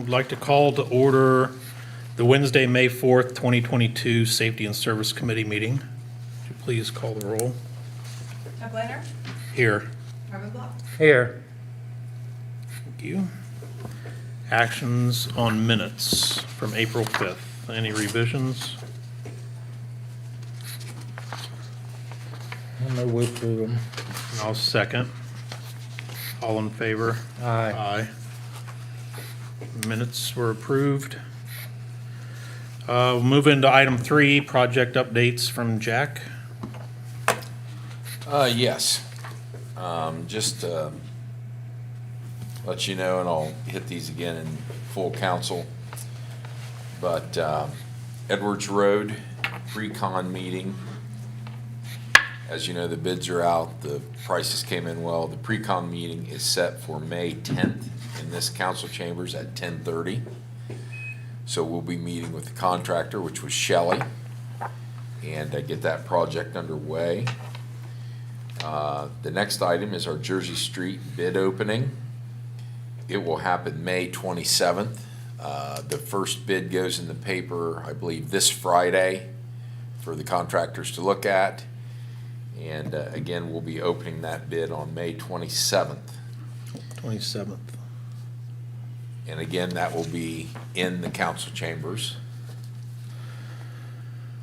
I'd like to call to order the Wednesday, May 4th, 2022 Safety and Service Committee meeting. Would you please call the roll? Chuck Leonard, Here. Marvin Block. Here. Thank you. Actions on minutes from April 5th. Any revisions? I'm gonna whip through them. I'll second. All in favor? Aye. Minutes were approved. We'll move into item 3, project updates from Jack. Yes. Just let you know, and I'll hit these again in full council. But Edwards Road pre-con meeting, as you know, the bids are out, the prices came in well. The pre-con meeting is set for May 10th in this council chambers at 10:30. So we'll be meeting with the contractor, which was Shelley, and get that project underway. The next item is our Jersey Street bid opening. It will happen May 27th. The first bid goes in the paper, I believe, this Friday for the contractors to look at. And again, we'll be opening that bid on May 27th. 27th. And again, that will be in the council chambers.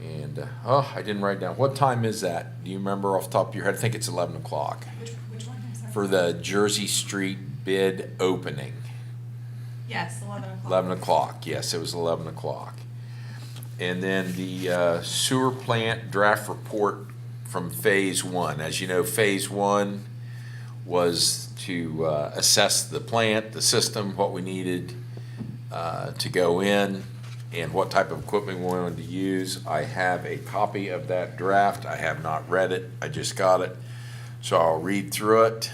And, I didn't write down. What time is that? Do you remember off the top of your head? I think it's 11 o'clock. Which one? I'm sorry. For the Jersey Street bid opening. Yes, 11 o'clock. 11 o'clock, yes, it was 11 o'clock. And then the sewer plant draft report from Phase 1. As you know, Phase 1 was to assess the plant, the system, what we needed to go in, and what type of equipment we wanted to use. I have a copy of that draft. I have not read it. I just got it. So I'll read through it,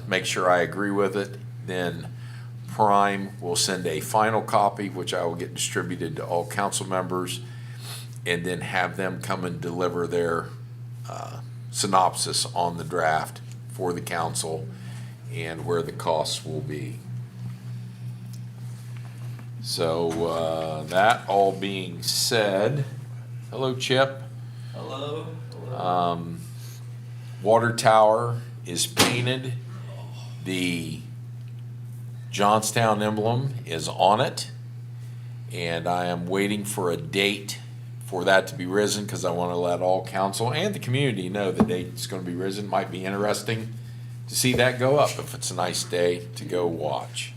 make sure I agree with it. Then Prime will send a final copy, which I will get distributed to all council members, and then have them come and deliver their synopsis on the draft for the council and where the costs will be. So that all being said, hello Chip. Hello. Water tower is painted. The Johnstown emblem is on it, and I am waiting for a date for that to be risen because I want to let all council and the community know the date it's going to be risen. Might be interesting to see that go up if it's a nice day to go watch.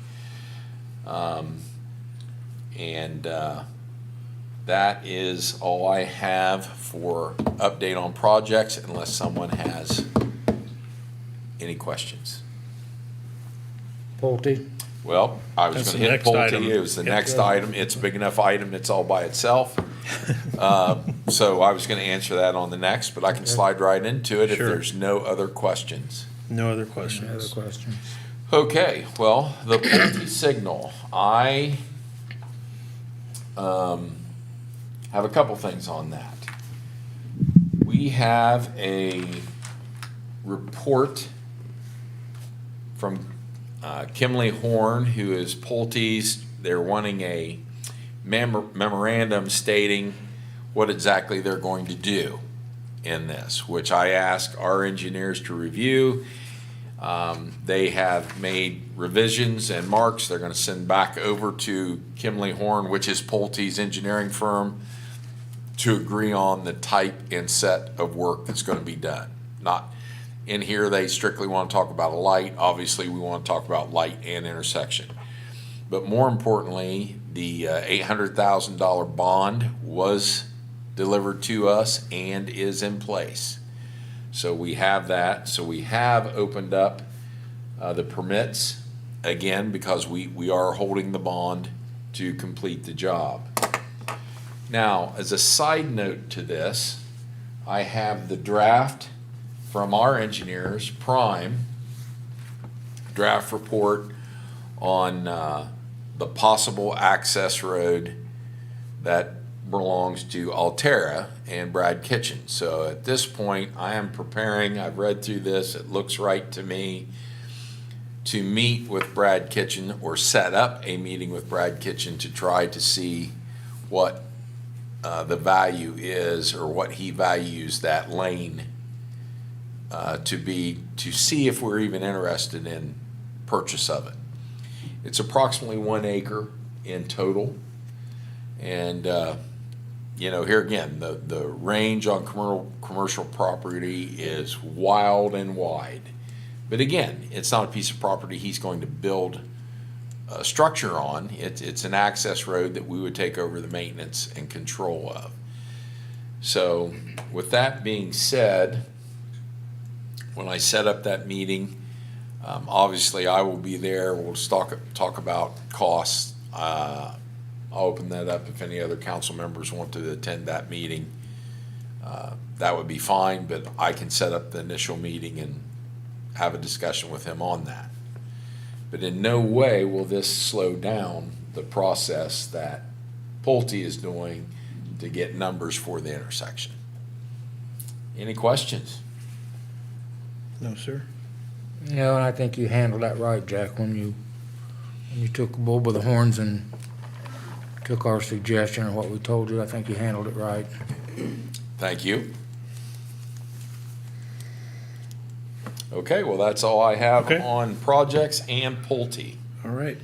That is all I have for update on projects, unless someone has any questions. Pulte. Well, I was That's going to the hit next item. Pulte. It was the Yep. next item. It's a big enough item. It's all by itself. So I was going to answer that on the next, but I can slide right into it if Sure. there's no other questions. No other Any other questions? questions? Okay, well, the Pulte signal. I have a couple things on that. We have a report from Kimley Horn, who is Pulte's. They're wanting a memorandum stating what exactly they're going to do in this, which I asked our engineers to review. They have made revisions and marks they're going to send back over to Kimley Horn, which is Pulte's engineering firm, to agree on the type and set of work that's going to be done. Not in here, they strictly want to talk about a light. Obviously, we want to talk about light and intersection. But more importantly, the $800,000 bond was delivered to us and is in place. So we have that. So we have opened up the permits again because we are holding the bond to complete the job. Now, as a side note to this, I have the draft from our engineers, Prime, draft report on the possible access road that belongs to Altera and Brad Kitchen. So at this point, I am preparing, I've read through this, it looks right to me. to meet with Brad Kitchen or set up a meeting with Brad Kitchen to try to see what the value is, or what he values that lane to be, to see if we're even interested in purchase of it. It's approximately 1 acre in total. And, here again, the range on commercial property is wild and wide. But again, it's not a piece of property he's going to build a structure on. It's an access road that we would take over the maintenance and control of. So with that being said, when I set up that meeting, obviously I will be there. We'll talk about costs. I'll open that up if any other council members want to attend that meeting. That would be fine, but I can set up the initial meeting and have a discussion with him on that. But in no way will this slow down the process that Pulte is doing to get numbers for the intersection. Any questions? No, sir. No, and I think you handled that right, Jack, when you took the bull by the horns and took our suggestion and what we told you. I think you handled it right. Thank you. Okay, well, that's all I have Okay. on projects and Pulte. All right.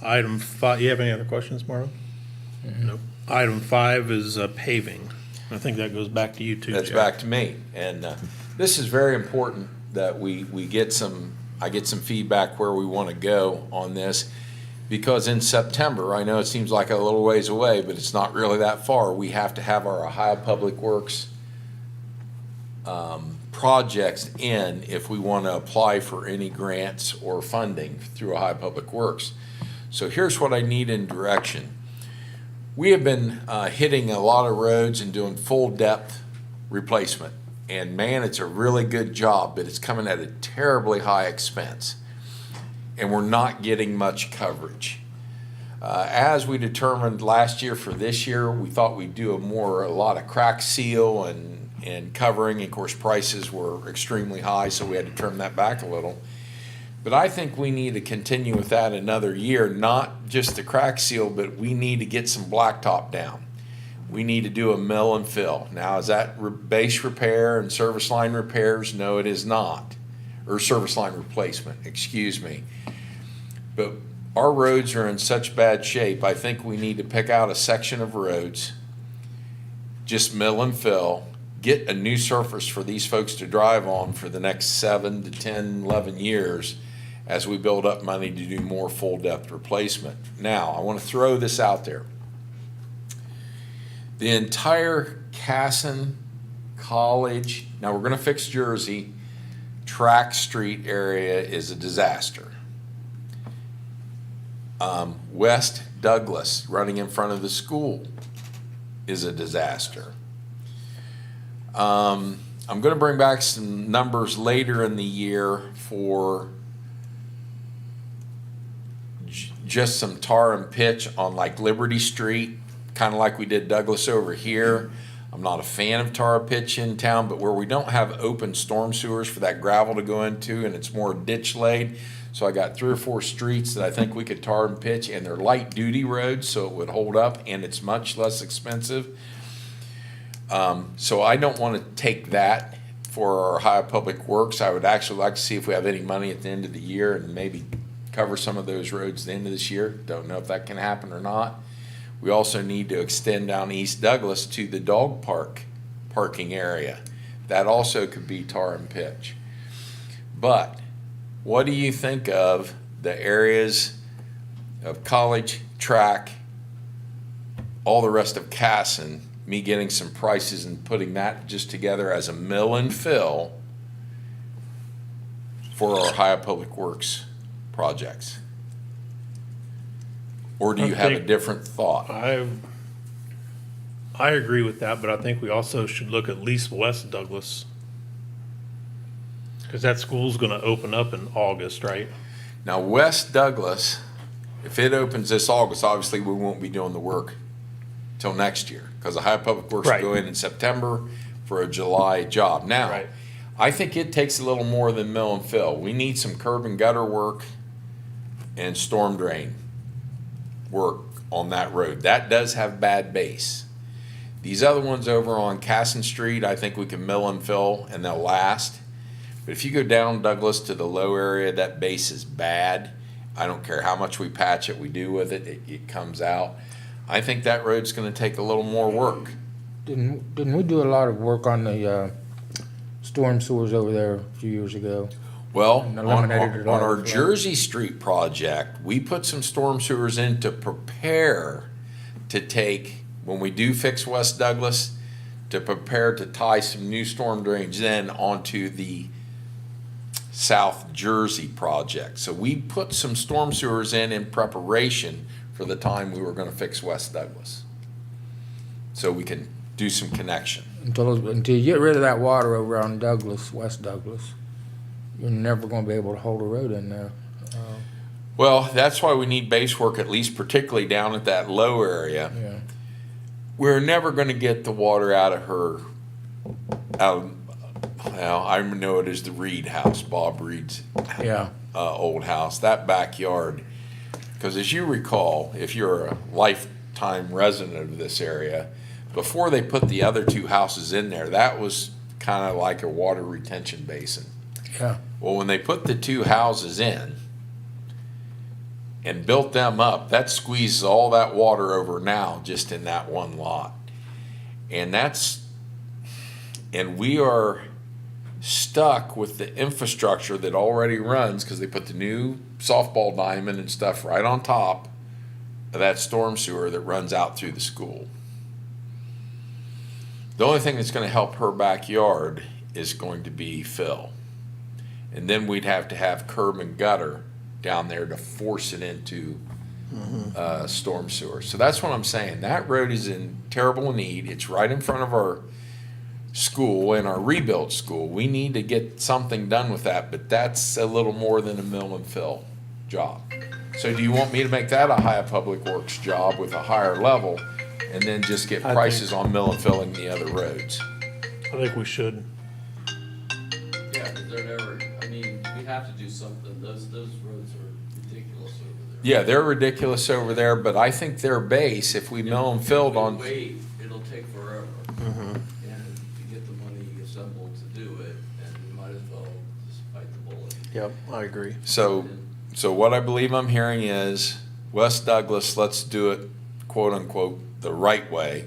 Item 5, you have any other questions, Marlon? Nope. Item 5 is paving. I think that goes back to you too, That's Jack. back to me. And this is very important that we get I get some feedback where we want to go on this. Because in September, I know it seems like a little ways away, but it's not really that far. We have to have our Ohio Public Works projects in if we want to apply for any grants or funding through Ohio Public Works. So here's what I need in direction. We have been hitting a lot of roads and doing full depth replacement. And man, it's a really good job, but it's coming at a terribly high expense. And we're not getting much coverage. As we determined last year for this year, we thought we'd do a lot of crack seal and covering. Of course, prices were extremely high, so we had to trim that back a little. But I think we need to continue with that another year, not just the crack seal, but we need to get some blacktop down. We need to do a mill and fill. Now, is that base repair and service line repairs? No, it is not. Or service line replacement, excuse me. But our roads are in such bad shape, I think we need to pick out a section of roads, just mill and fill, get a new surface for these folks to drive on for the next 7 to 10, 11 years as we build up money to do more full depth replacement. Now, I want to throw this out there. The entire Casson College, now we're going to fix Jersey, Track Street area is a disaster. West Douglas, running in front of the school, is a disaster. I'm going to bring back some numbers later in the year for just some tar and pitch on like Liberty Street, kind of like we did Douglas over here. I'm not a fan of tar pitch in town, but where we don't have open storm sewers for that gravel to go into and it's more ditch laid. So I got 3 or 4 streets that I think we could tar and pitch, and they're light duty roads, so it would hold up and it's much less expensive. So I don't want to take that for our Ohio Public Works. I would actually like to see if we have any money at the end of the year and maybe cover some of those roads at the end of this year. Don't know if that can happen or not. We also need to extend down East Douglas to the dog parking area. That also could be tar and pitch. But what do you think of the areas of College, Track, all the rest of Casson, me getting some prices and putting that just together as a mill and fill for our Ohio Public Works projects? Or do you have a different thought? I agree with that, but I think we also should look at least West Douglas. Because that school's gonna open up in August, right? Now, West Douglas, if it opens this August, obviously we won't be doing the work till next year, because the Ohio Public Works will Right. go in September for a July job. Now, Right. I think it takes a little more than mill and fill. We need some curb and gutter work and storm drain work on that road. That does have bad base. These other ones over on Casson Street, I think we can mill and fill and they'll last. But if you go down Douglas to the low area, that base is bad. I don't care how much we patch it, we do with it, it comes out. I think that road's gonna take a little more work. Didn't we do a lot of work on the storm sewers over there a few years ago? Well, And on eliminated a lot our of flow. Jersey Street project, we put some storm sewers in to prepare to take, when we do fix West Douglas, to prepare to tie some new storm drains in onto the South Jersey project. So we put some storm sewers in preparation for the time we were gonna fix West Douglas. So we can do some connection. Until you get rid of that water over on Douglas, West Douglas, you're never gonna be able to hold a road in there. Well, that's why we need base work, at least particularly down at that low area. Yeah. We're never gonna get the water out of her, well, I know it as the Reed house, Bob Reed's Yeah. old house, that backyard. Because as you recall, if you're a lifetime resident of this area, before they put the other two houses in there, that was kind of like a water retention basin. Yeah. Well, when they put the two houses in and built them up, that squeezes all that water over now just in that one lot. And we are stuck with the infrastructure that already runs because they put the new softball diamond and stuff right on top of that storm sewer that runs out through the school. The only thing that's going to help her backyard is going to be fill. And then we'd have to have curb and gutter down there to force it into storm sewer. So that's what I'm saying. That road is in terrible need. It's right in front of our school and our rebuilt school. We need to get something done with that, but that's a little more than a mill and fill job. So do you want me to make that a high public works job with a higher level and then just get I prices on mill and filling the other roads? I think we should. Yeah, because they're never, I mean, we have to do something. Those roads are ridiculous over there. Yeah, they're ridiculous over there, but I think their base, if we mill and filled on, Wait, it'll take forever. And to get the money assembled to do it, and we might as well just bite the bullet. Yep, I agree. so what I believe I'm hearing is West Douglas, let's do it quote unquote the right way.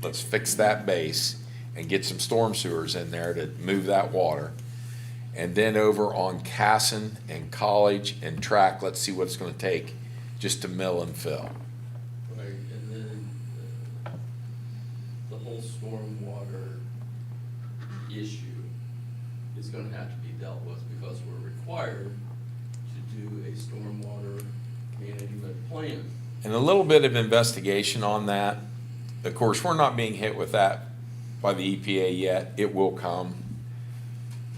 Let's fix that base and get some storm sewers in there to move that water. And then over on Casson and College and Track, let's see what it's gonna take just to mill and fill. Right, and then the whole stormwater issue is gonna have to be dealt with because we're required to do a stormwater management plan. And a little bit of investigation on that. Of course, we're not being hit with that by the EPA yet. It will come.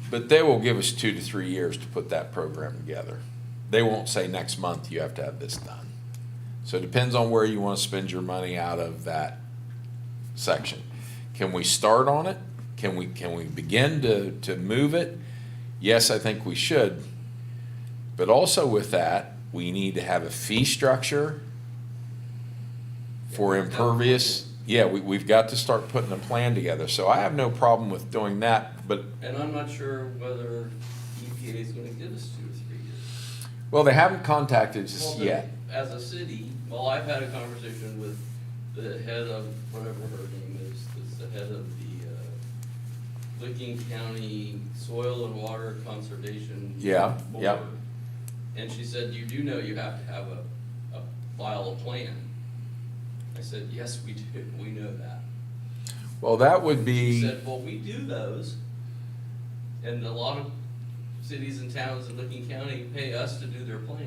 But they will give us 2 to 3 years to put that program together. They won't say next month you have to have this done. So it depends on where you want to spend your money out of that section. Can we start on it? Can we begin to move it? Yes, I think we should. But also with that, we need to have a fee structure for impervious. Yeah, we've got to start putting a plan together. So I have no problem with doing that, but, And I'm not sure whether EPA is gonna give us 2 or 3 years. well, they haven't contacted us Well, then, yet. as a city, well, I've had a conversation with the head of, whatever her name is the head of the Licking County Soil and Water Conservation Yeah, Board. yeah. And she said, you do know you have to have file a plan. I said, yes, we do, we know that. Well, that would She be, said, well, we do those, and a lot of cities and towns in Licking County pay us to do their plan.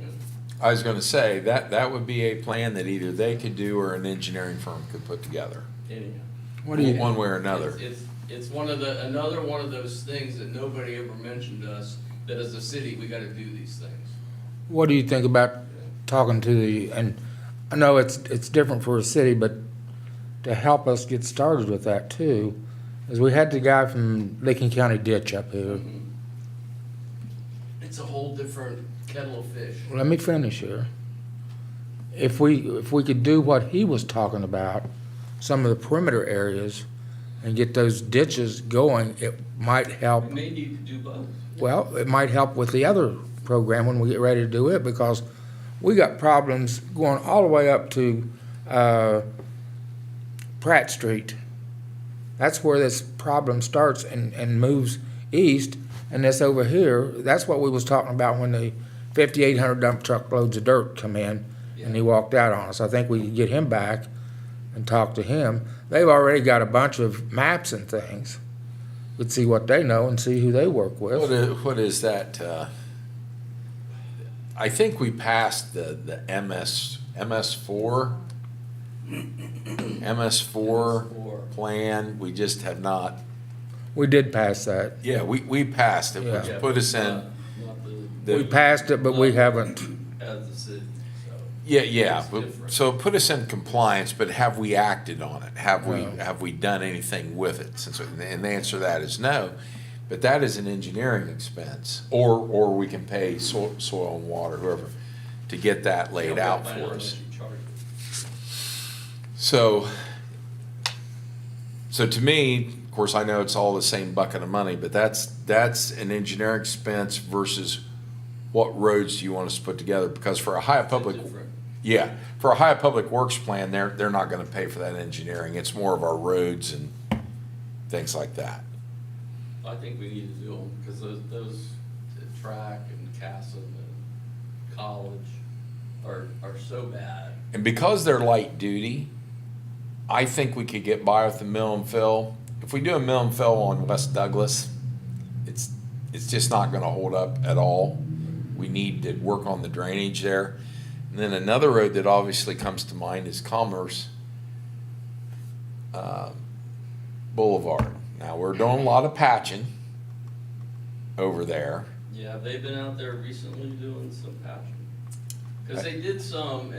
I was gonna say, that would be a plan that either they could do or an engineering firm could put together, Anyhow. What do you, one way or another. It's one of another one of those things that nobody ever mentioned to us, that as a city, we gotta do these things. what do you think about talking to the, and I know it's different for a city, but to help us get started with that too, is we had the guy from Licking County Ditch up here. It's a whole different kettle of fish. Let me finish here. If we could do what he was talking about, some of the perimeter areas, and get those ditches going, it might help. We may need to do both. Well, it might help with the other program when we get ready to do it, because we got problems going all the way up to Pratt Street. That's where this problem starts and moves east, and this over here, that's what we was talking about when the 5,800 dump truck loads of dirt come in, and he walked out on us. I think we could get him back and talk to him. They've already got a bunch of maps and things. We'd see what they know and see who they work with. What is that? I think we passed the MS4 plan. We just have not. We did pass that. Yeah, we passed it, which Yeah. put us in. Not the, We passed it, but we haven't. as the city, so. Yeah, It's but, different. so it put us in compliance, but have we acted on it? Have we, No. have we done anything with it? And the answer to that is no, but that is an engineering expense, or we can pay soil and water, whoever, to get that laid Yeah, out we'll find for how us. much you charge. So to me, of course, I know it's all the same bucket of money, but that's an engineering expense versus what roads do you want us to put together? Because for a Ohio Public, Different. yeah, for a Ohio Public Works plan, they're not gonna pay for that engineering. It's more of our roads and things like that. I think we need to do them, because those track and Casson and College are so bad. And because they're light duty, I think we could get by with the mill and fill. If we do a mill and fill on West Douglas, it's just not gonna hold up at all. We need to work on the drainage there. And then another road that obviously comes to mind is Commerce Boulevard. Now, we're doing a lot of patching over there. Yeah, they've been out there recently doing some patching. Because they did some,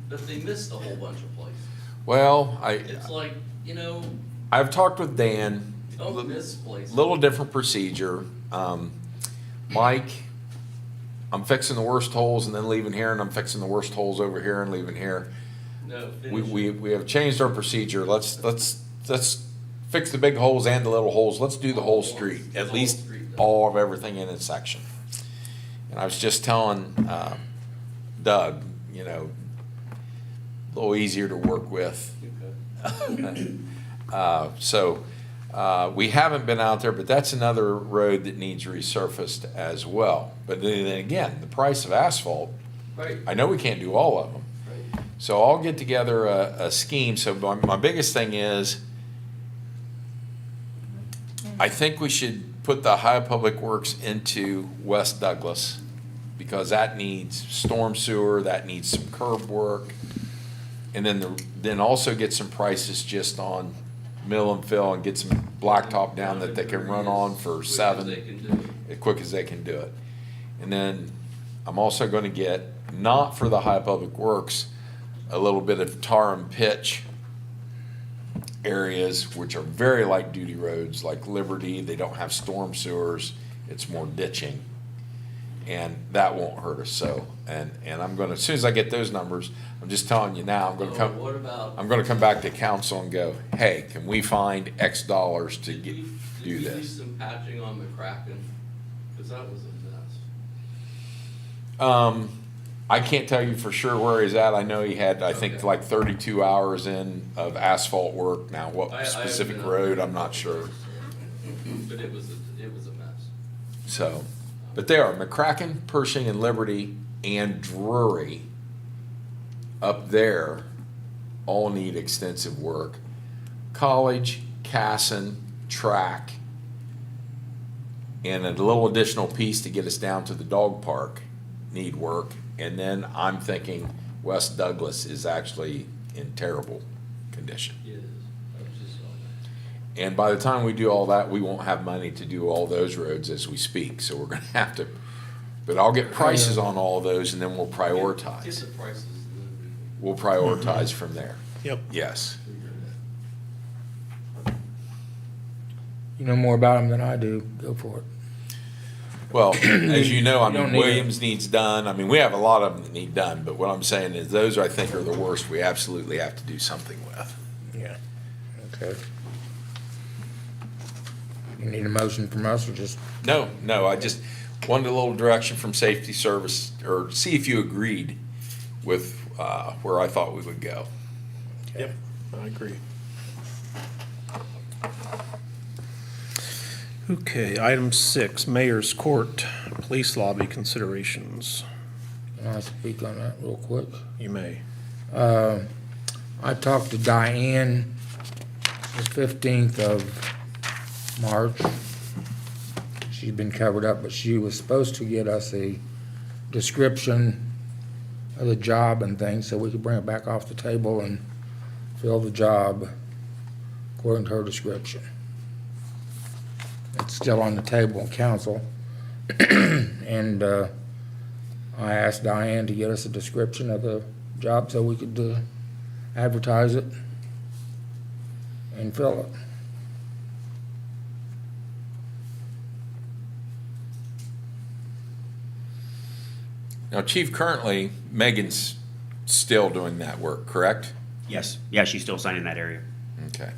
but they missed a whole bunch of places. Well, It's like, I've talked with Dan. don't miss places. Little different procedure. Mike, I'm fixing the worst holes and then leaving here, and I'm fixing the worst holes over here and leaving here. No, We, finish. we have changed our procedure. Let's fix the big holes and the little holes. Let's do the whole street, The at whole least street, though. all of everything in its section. And I was just telling, Doug, a little easier to work with. Okay. We haven't been out there, but that's another road that needs resurfaced as well. But then again, the price of asphalt, Right, I know we can't do all of them. right. So I'll get together a scheme. So my biggest thing is, I think we should put the Ohio Public Works into West Douglas, because that needs storm sewer, that needs some curb work. And then also get some prices just on mill and fill, and get some blacktop down that they can run on for Quick as $7, they can do it. as quick as they can do it. And then I'm also gonna get, not for the Ohio Public Works, a little bit of tar and pitch areas, which are very light duty roads, like Liberty. They don't have storm sewers, it's more ditching. And that won't hurt us. So, and I'm gonna, as soon as I get those numbers, I'm just telling you now, What about? I'm gonna come back to council and go, hey, can we find X dollars to Did do we do this? some patching on McCracken? Because that was a mess. I can't tell you for sure where he's at. I know he had, I think, Okay. like 32 hours in of asphalt work. Now, what I haven't specific been out road, there. I'm not sure. But it was a mess. So, but they are McCracken, Pershing, and Liberty, and Drury up there all need extensive work. College, Casson, Track, and a little additional piece to get us down to the dog park need work. And then I'm thinking West Douglas is actually in terrible condition. It is. I was just on that. And by the time we do all that, we won't have money to do all those roads as we speak, so we're gonna have to, but I'll get prices on all of those, and then we'll Get prioritize. the prices and then We'll prioritize from there. Yep. Yes. we can figure You know more about them than I do. Go for it. Well, as you know, I You don't mean, need Williams needs done. I mean, we have a lot of them that need done, but what I'm saying is those I think are the worst we absolutely have to do something with. Yeah. Okay. You need a motion from us or just, No, I just wanted a little direction from Safety Service, or see if you agreed with where I thought we would go. Yep, I agree. Okay, item 6, Mayor's Court, Police Lobby Considerations. can I speak on that real quick? You may. I talked to Diane the 15th of March. She's been covered up, but she was supposed to get us a description of the job and things so we could bring it back off the table and fill the job according to her description. It's still on the table in council. And I asked Diane to get us a description of the job so we could advertise it and fill it. Now, Chief, currently Megan's still doing that work, correct? Yes, yeah, she's still signing that area. Okay.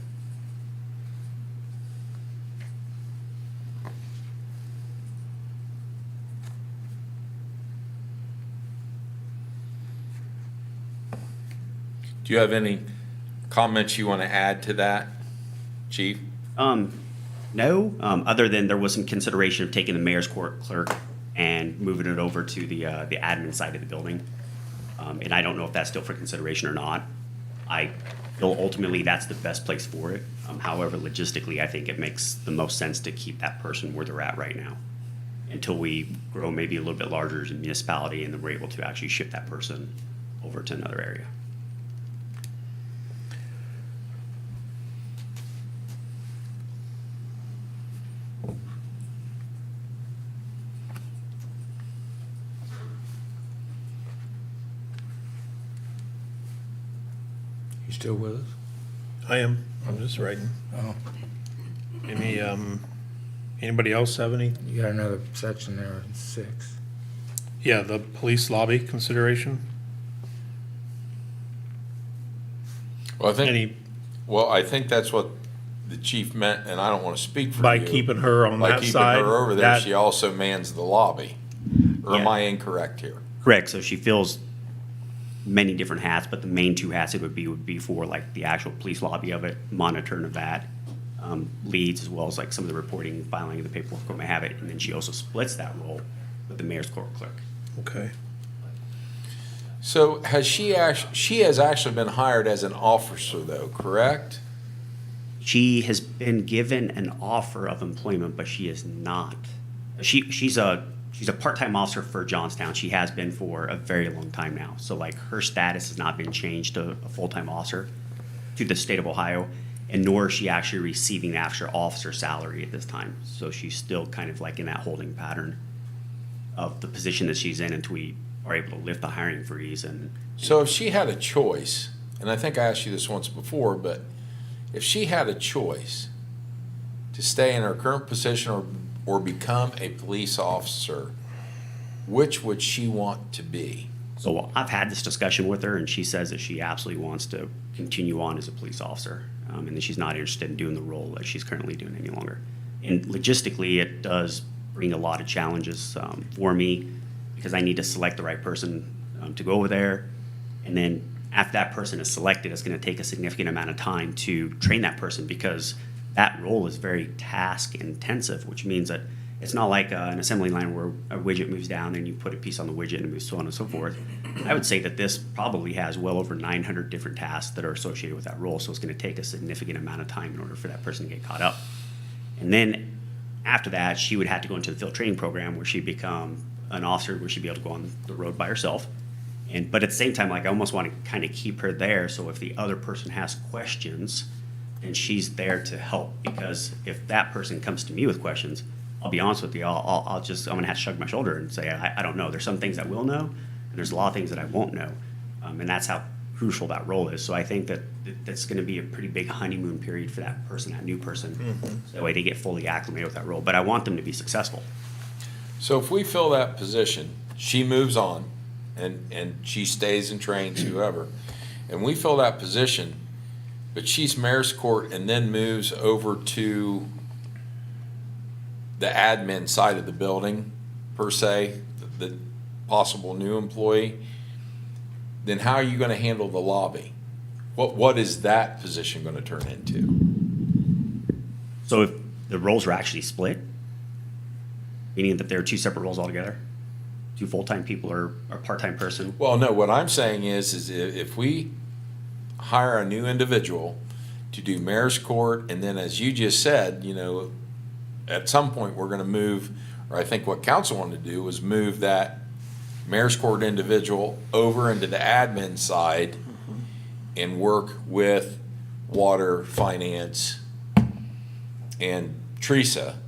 Do you have any comments you want to add to that, Chief? No, other than there was some consideration of taking the mayor's court clerk and moving it over to the admin side of the building. And I don't know if that's still for consideration or not. I feel ultimately that's the best place for it. However, logistically, I think it makes the most sense to keep that person where they're at right now until we grow maybe a little bit larger as a municipality and then we're able to actually shift that person over to another area. You still with us? I am, I'm just writing. Oh, Any, anybody else have any? you got another section there, 6. Yeah, the police lobby consideration? Well, Any, I think that's what the chief meant, and I don't want to speak for by you. keeping her on By that keeping side? her over there, that- she also mans the lobby. Or am Yeah. I incorrect here? Correct. So she fills many different hats, but the main 2 hats it would be for like the actual police lobby of it, monitoring of that, leads as well as like some of the reporting, filing of the paperwork, what may have it, and then she also splits that role with the mayor's court clerk. Okay. So has she has actually been hired as an officer though, correct? She has been given an offer of employment, but she is not. She's a part-time officer for Johnstown. She has been for a very long time now. So like her status has not been changed to a full-time officer to the state of Ohio, and nor is she actually receiving the actual officer salary at this time. So she's still kind of like in that holding pattern of the position that she's in until we are able to lift the hiring freeze. And So if she had a choice, and I think I asked you this once before, but if she had a choice to stay in her current position or become a police officer, which would she want to be? so I've had this discussion with her, and she says that she absolutely wants to continue on as a police officer, and that she's not interested in doing the role that she's currently doing any longer. And logistically, it does bring a lot of challenges for me because I need to select the right person to go over there, and then after that person is selected, it's going to take a significant amount of time to train that person because that role is very task intensive, which means that it's not like an assembly line where a widget moves down and you put a piece on the widget and it moves so on and so forth. I would say that this probably has well over 900 different tasks that are associated with that role, so it's going to take a significant amount of time in order for that person to get caught up. And then after that, she would have to go into the field training program where she'd become an officer where she'd be able to go on the road by herself. But at the same time, like I almost want to kind of keep her there so if the other person has questions, and she's there to help, because if that person comes to me with questions, I'll be honest with you, I'm gonna have to shrug my shoulder and say, I don't know. There's some things I will know, and there's a lot of things that I won't know. And that's how crucial that role is. So I think that's going to be a pretty big honeymoon period for that person, that new person. So that way they get fully acclimated with that role. But I want them to be successful. So if we fill that position, she moves on and she stays and trains whoever, and we fill that position, but she's mayor's court and then moves over to the admin side of the building, per se, the possible new employee, then how are you gonna handle the lobby? What is that position gonna turn into? So if the roles are actually split, meaning that there are two separate roles altogether, two full-time people or a part-time person. Well, no, what I'm saying is if we hire a new individual to do mayor's court, and then as you just said, at some point we're gonna move, or I think what council wanted to do was move that mayor's court individual over into the admin side and work with water, finance, and Teresa.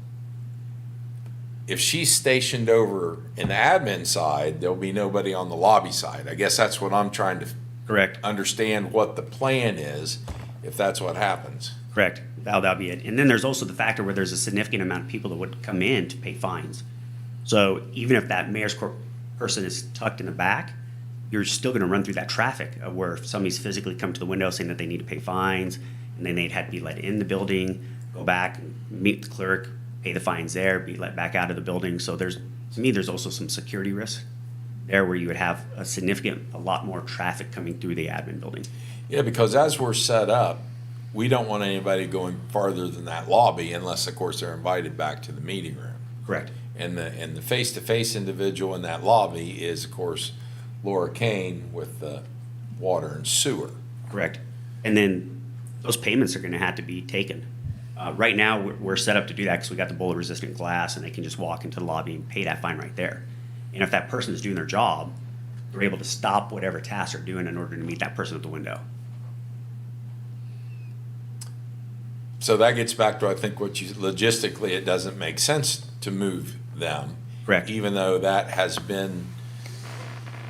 If she's stationed over in the admin side, there'll be nobody on the lobby side. I guess that's what I'm trying to Correct. understand what the plan is, if that's what happens. Correct. That'll be it. And then there's also the factor where there's a significant amount of people that would come in to pay fines. So even if that mayor's court person is tucked in the back, you're still going to run through that traffic of where if somebody's physically come to the window saying that they need to pay fines, and then they'd have to be let in the building, go back and meet the clerk, pay the fines there, be let back out of the building. So to me, there's also some security risk there where you would have a lot more traffic coming through the admin building. Yeah, because as we're set up, we don't want anybody going farther than that lobby unless, of course, they're invited back to the meeting room. Correct. And the face-to-face individual in that lobby is, of course, Laura Kane with the water and sewer. Correct. And then those payments are going to have to be taken. Right now, we're set up to do that because we got the bullet-resistant glass, and they can just walk into the lobby and pay that fine right there. And if that person is doing their job, they're able to stop whatever tasks they're doing in order to meet that person at the window. So that gets back to, I think, logistically, it doesn't make sense to move them. Correct. Even though that has been,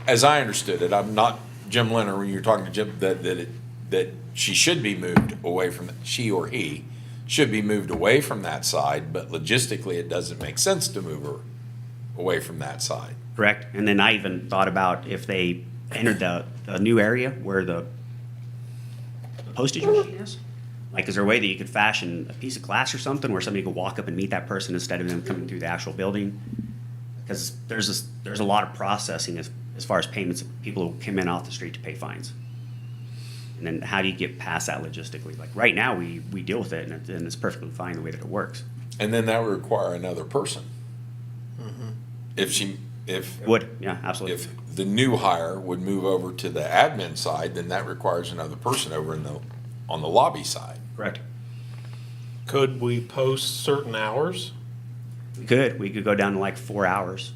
as I understood it, I'm not Jim Leonard, when you're talking to Jim, that she should be moved away from, she or he should be moved away from that side, but logistically, it doesn't make sense to move her away from that side. Correct. And then I even thought about if they entered the new area where the postage machine is. Like, is there a way that you could fashion a piece of glass or something where somebody could walk up and meet that person instead of them coming through the actual building? Because there's a lot of processing as far as payments of people who come in off the street to pay fines. And then how do you get past that logistically? Like right now, we deal with it and it's perfectly fine the way that it works. And then that would require another person. If It would, yeah, absolutely. if the new hire would move over to the admin side, then that requires another person over on the lobby side. Correct. Could we post certain hours? We could go down to like 4 hours.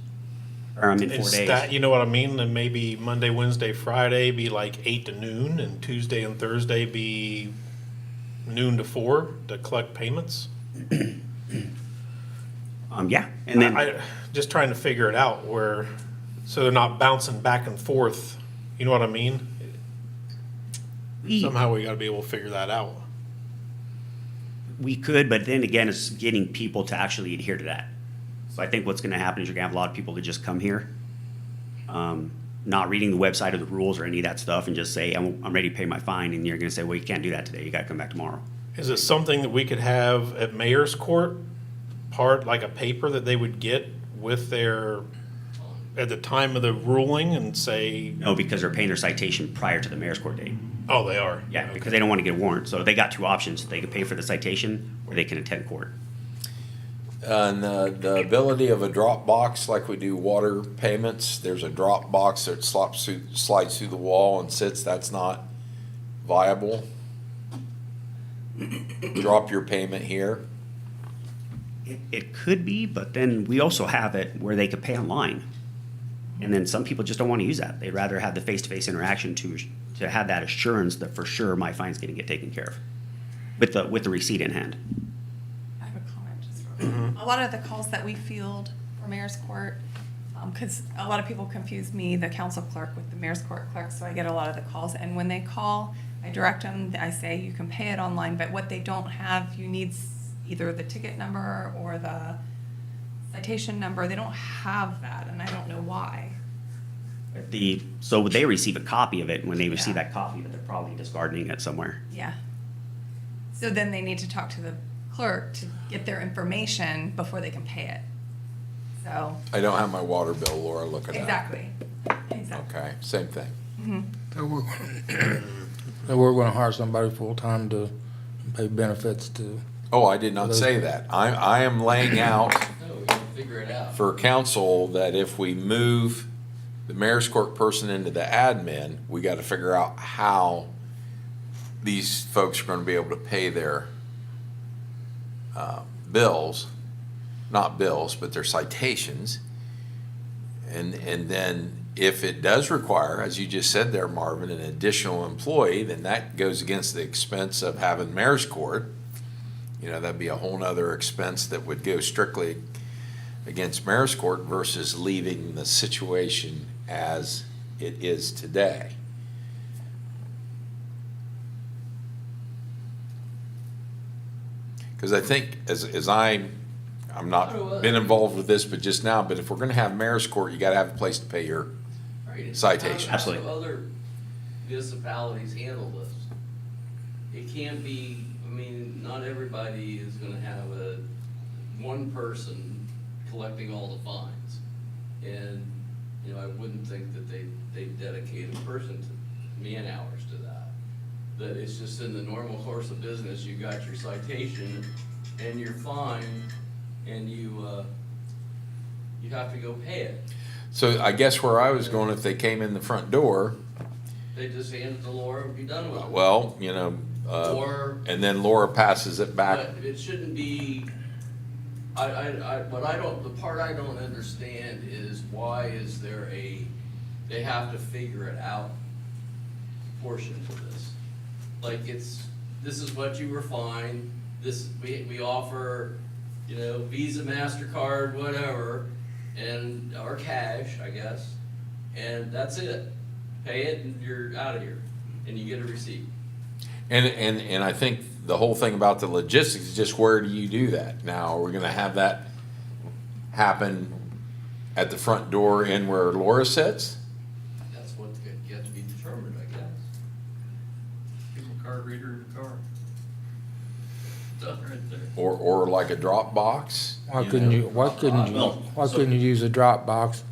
Or 4 days. You know what I mean? And maybe Monday, Wednesday, Friday be like 8 to noon, and Tuesday and Thursday be noon to 4 to collect payments. Yeah, and then I just trying to figure it out so they're not bouncing back and forth. You know what I mean? Somehow we got to be able to figure that out. we could, but then again, it's getting people to actually adhere to that. So I think what's going to happen is you're going to have a lot of people that just come here, not reading the website or the rules or any of that stuff, and just say, I'm ready to pay my fine, and you're going to say, well, you can't do that today. You got to come back tomorrow. Is it something that we could have at mayor's court, like a paper that they would get with at the time of the ruling and say, No, because they're paying their citation prior to the mayor's court date. oh, they are? Yeah, Okay. because they don't want to get a warrant. So they got two options. They can pay for the citation or they can attend court. And the ability of a drop box, like we do water payments, there's a drop box that slides through the wall and sits, that's not viable. Drop your payment here. It could be, but then we also have it where they could pay online. And then some people just don't want to use that. They'd rather have the face-to-face interaction to have that assurance that for sure my fine's going to get taken care of with the receipt in hand. I have a comment just real quick. A lot of the calls that we field for mayor's court, Because a lot of people confuse me, the council clerk, with the mayor's court clerk, so I get a lot of the calls. And when they call, I direct them, I say, you can pay it online, but what they don't have, you need either the ticket number or the citation number. They don't have that, and I don't know why. So they receive a copy of it, and when they receive Yeah. that copy, they're probably discarding it somewhere. Yeah. So then they need to talk to the clerk to get their information before they can pay it. So, I don't have my water bill, Laura, look at that. exactly. Exactly. Okay, same thing. So we're gonna hire somebody full-time to pay benefits to, Oh, I did not say that. I am laying out No, we gotta figure it out. for council that if we move the mayor's court person into the admin, we gotta figure out how these folks are gonna be able to pay their bills, not bills, but their citations. And then if it does require, as you just said there, Marvin, an additional employee, then that goes against the expense of having mayor's court. You know, that'd be a whole nother expense that would go strictly against mayor's court versus leaving the situation as it is today. Because I think I'm not been involved with this, but just now, but if we're gonna have mayor's court, you gotta have a place to pay your Right, and citation. how Absolutely. Other municipalities handle this. It can't be, I mean, not everybody is gonna have one person collecting all the fines. And, you know, I wouldn't think that they dedicate a person to man-hours to that. That it's just in the normal course of business, you got your citation and your fine, and you have to go pay it. So I guess where I was going, if they came in the front door, They just hand it to Laura and be done with it. well, you know, Or, and then Laura passes it back. but it shouldn't be, the part I don't understand is why is there they have to figure it out portion to this. Like this is what you were fined, we offer, you know, Visa, MasterCard, whatever, or cash, I guess, and that's it. Pay it and you're out of here, and you get a receipt. And I think the whole thing about the logistics is just where do you do that? Now, are we gonna have that happen at the front door in where Laura sits? That's what gets to be determined, I guess. People card reader in the car. Done right there. Or like a drop box? why couldn't you use a drop box?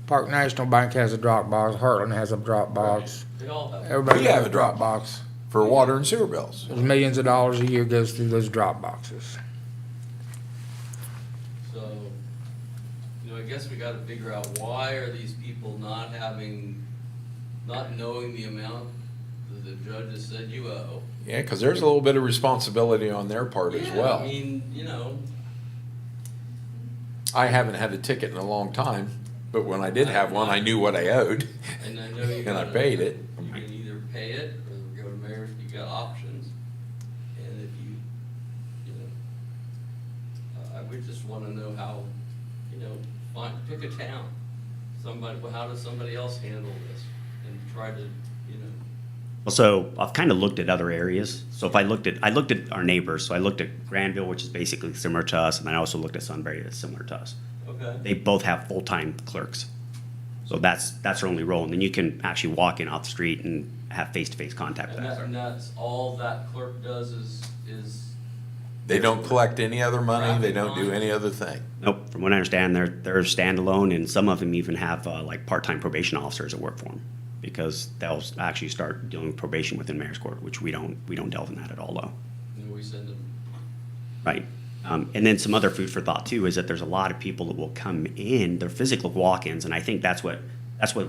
Park National Bank has a drop box, Heartland has a drop box, They all have. everybody We has have a a drop drop box. For water and sewer bills. There's millions of dollars a year goes through those drop boxes. So, you know, I guess we gotta figure out why are these people not knowing the amount that the judge has said you owe. Yeah, because there's a little bit of responsibility on their part as Yeah, well. I mean, you know, I haven't had a ticket in a long time, but when I did have one, I knew what I owed. and I know you And I gotta. paid it. You can either pay it or go to mayor's, you got options. And if you know, I would just wanna know how, you know, pick a town. How does somebody else handle this? And try to, you know, Well, so I've kind of looked at other areas. So if I looked at our neighbors. So I looked at Granville, which is basically similar to us, and then I also looked at Sunbury, that's similar to us. okay. They both have full-time clerks. So that's their only role. And then you can actually walk in off the street and have face-to-face contact with And that clerk. that's all that clerk does is They don't collect any other money, they don't do any other thing. Nope, from what I understand, they're standalone, and some of them even have like part-time probation officers that work for them, because they'll actually start dealing with probation within mayor's court, which we don't delve in that at all, though. you know, we send them. Right. And then some other food for thought too is that there's a lot of people that will come in, they're physical walk-ins, and I think that's what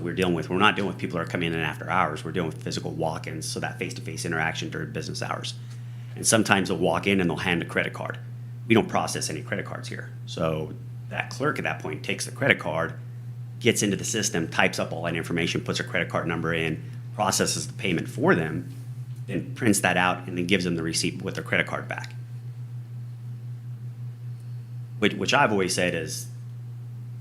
we're dealing with. We're not dealing with people that are coming in after hours. We're dealing with physical walk-ins, so that face-to-face interaction during business hours. And sometimes they'll walk in and they'll hand a credit card. We don't process any credit cards here. So that clerk at that point takes the credit card, gets into the system, types up all that information, puts their credit card number in, processes the payment for them, then prints that out and then gives them the receipt with their credit card back. Which I've always said is,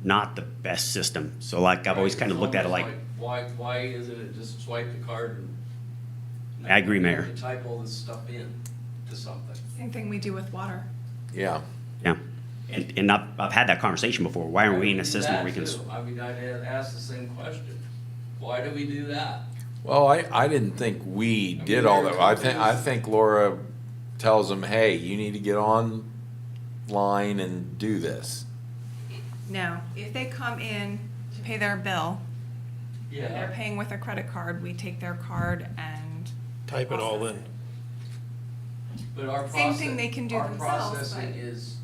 not the best system. So like, I've always kind of looked at it like, Why isn't it just swipe the card and? I agree, Mayor. You type all this stuff in to something. Same thing we do with water. Yeah. yeah. And I've had that conversation before. Why aren't we in a system where we can? I mean, I'd ask the same question. Why do we do that? Well, I didn't think we did all that. I think Laura tells them, hey, you need to get online and do this. No, if they come in to pay their bill, and they're paying with a credit card, we take their card and. Type it all in. But our Same process. thing they can do our themselves, processing but- is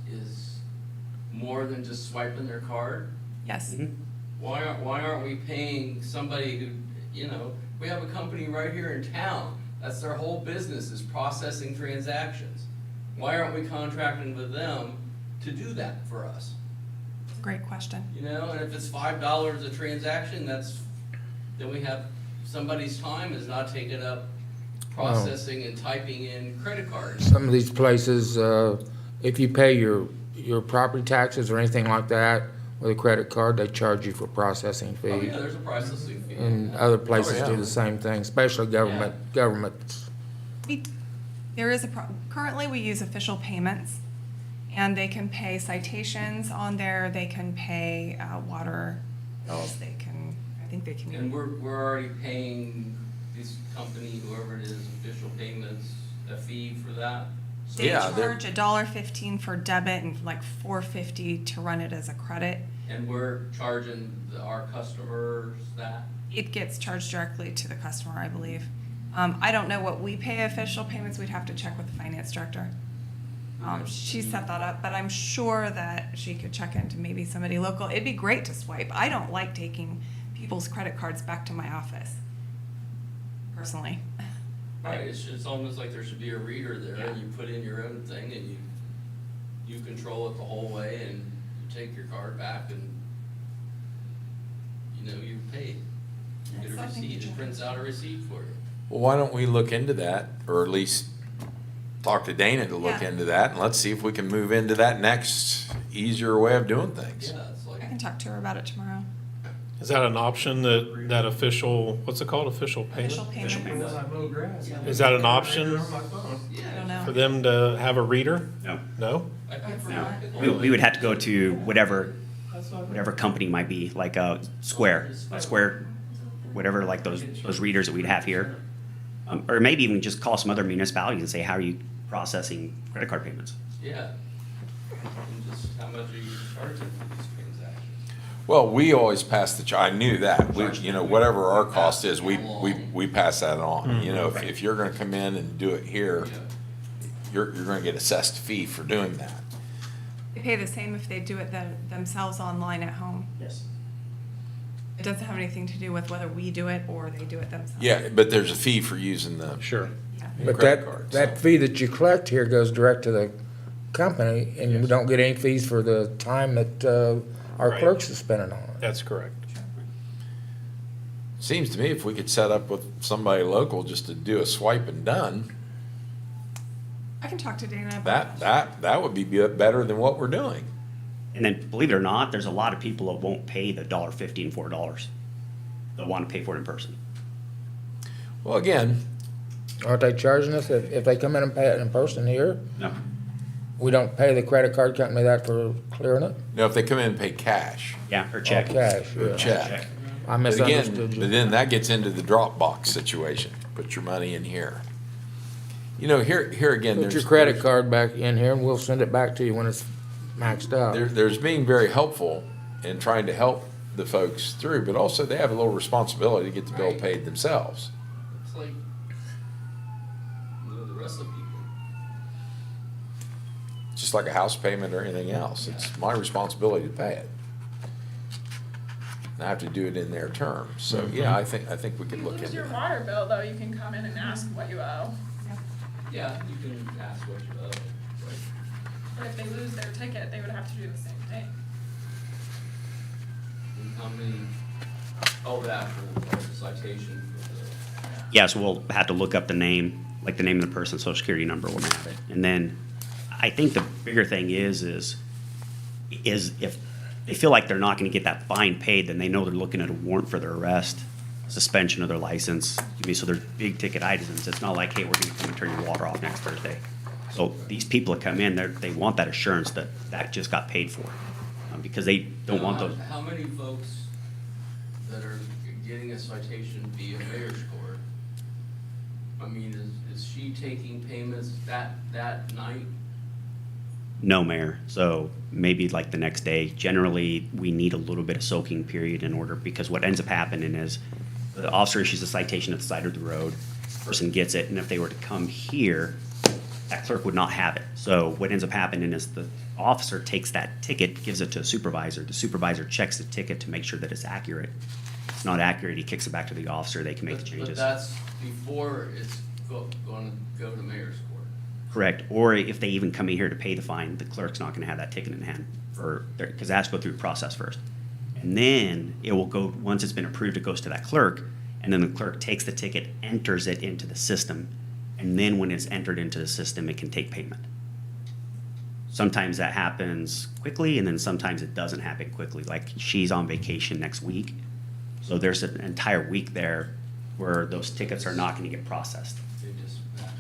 more than just swiping their card. Yes. Mhm. Why aren't we paying somebody who, we have a company right here in town, that's their whole business is processing transactions. Why aren't we contracting with them to do that for us? Great question. And if it's $5 a transaction, then we have, somebody's time is not taken up processing and typing in credit cards. Some of these places, if you pay your property taxes or anything like that with a credit card, they charge you for processing Oh, fee. yeah, there's a processing fee. And other places Oh, yeah. do the same thing, especially governments. There is currently we use official payments, and they can pay citations on there, they can pay water bills, I think they can. And we're already paying this company, whoever it is, official payments, a fee for that. So They Yeah, they're- charge $1.15 for debit and like $4.50 to run it as a credit. And we're charging our customers that? It gets charged directly to the customer, I believe. I don't know what we pay official payments, we'd have to check with the finance director. She set that up, but I'm sure that she could check into maybe somebody local. It'd be great to swipe. I don't like taking people's credit cards back to my office, personally. Right, it's almost like there should be a reader there, and you put in your own thing, and you control it the whole way, and you take your card back, and, you pay. You get a Something to receipt, check it prints out a receipt for you. Well, why don't we look into that, or at least talk to Dana to look Yeah. into that, and let's see if we can move into that next easier way of doing things. Yeah, it's like. I can talk to her about it tomorrow. Is that an option, that official, what's it called, official payment? Official payment. Is that an option I don't know. for them to have a reader? No. No? I think for- No. We would have to go to whatever company might be, like Square, whatever, like those readers that we'd have here. Or maybe even just call some other municipalities and say, how are you processing credit card payments? Yeah. And just how much are you charging for these transactions? Well, we always pass I knew that, whatever our cost is, we pass that on. If you're gonna come in and do it here, you're gonna get assessed a fee for doing that. They pay the same if they do it themselves online at home. Yes. It doesn't have anything to do with whether we do it or they do it themselves. Yeah, but there's a fee for using the. Sure. Yeah. But credit card, that so. fee that you collect here goes direct to the company, and we don't get any fees for the time that our Right. clerks are spending on it. That's correct. Seems to me if we could set up with somebody local just to do a swipe and done, I can talk to Dana about that would be better than what we're doing. And then, believe it or not, there's a lot of people that won't pay the $1.50 and $4. They'll want to pay for it in person. Well, again, Aren't they charging us if they come in and pay it in person here? No. We don't pay the credit card company that for clearing it? now if they come in and pay cash Yeah, or check. Oh, cash, or yeah. check. I But again, misunderstood but you. then that gets into the Dropbox situation. Put your money in here. Here again, Put there's. your credit card back in here and we'll send it back to you when it's maxed out. There's being very helpful in trying to help the folks through, but also they have a little responsibility to get the bill Right. paid themselves. It's like, the rest of people. Just like a house payment or anything else. It's my responsibility to pay it. And I have to do it in their terms. So, yeah, I think we could You look lose into your that. water bill, though, you can come in and ask what you owe. Yeah, you can ask what you owe, right? But if they lose their ticket, they would have to do the same thing. And how many, the actual citation for the. Yeah, so we'll have to look up the name, like the name of the person, social security number, we'll have it. And then I think the bigger thing is if they feel like they're not gonna get that fine paid, then they know they're looking at a warrant for their arrest, suspension of their license. I mean, so they're big ticket items. It's not like, hey, we're gonna come and turn your water off next Thursday. So these people that come in, they want that assurance that that just got paid for, because they don't want those. How many folks that are getting a citation via mayor's court, I mean, is she taking payments that night? No, Mayor. So maybe like the next day. Generally, we need a little bit of soaking period in order, because what ends up happening is the officer issues a citation at the side of the road, person gets it, and if they were to come here, that clerk would not have it. So what ends up happening is the officer takes that ticket, gives it to a supervisor. The supervisor checks the ticket to make sure that it's accurate. If it's not accurate, he kicks it back to the officer, they can make the But changes. that's before it's gonna go to mayor's court. Correct. Or if they even come in here to pay the fine, the clerk's not gonna have that ticket in hand because it has to go through the process first. And then it will go, once it's been approved, it goes to that clerk, and then the clerk takes the ticket, enters it into the system, and then when it's entered into the system, it can take payment. Sometimes that happens quickly, and then sometimes it doesn't happen quickly. Like, she's on vacation next week, so there's an entire week there where those tickets are not gonna get processed. They just back up.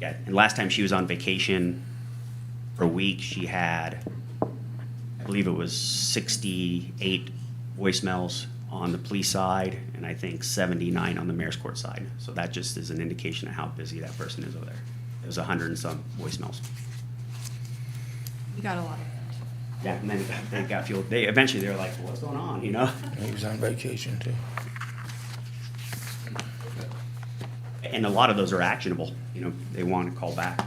Yeah, and last time she was on vacation for a week, she had, I believe it was 68 voicemails on the police side, and I think 79 on the mayor's court side. So that just is an indication of how busy that person is over there. It was 100 and some voicemails. You got a lot of Yeah, and then they got fueled. They eventually they were like, well, "What's going on?" You know. He was on vacation too. Okay. And a lot of those are actionable. You know, they want to call back.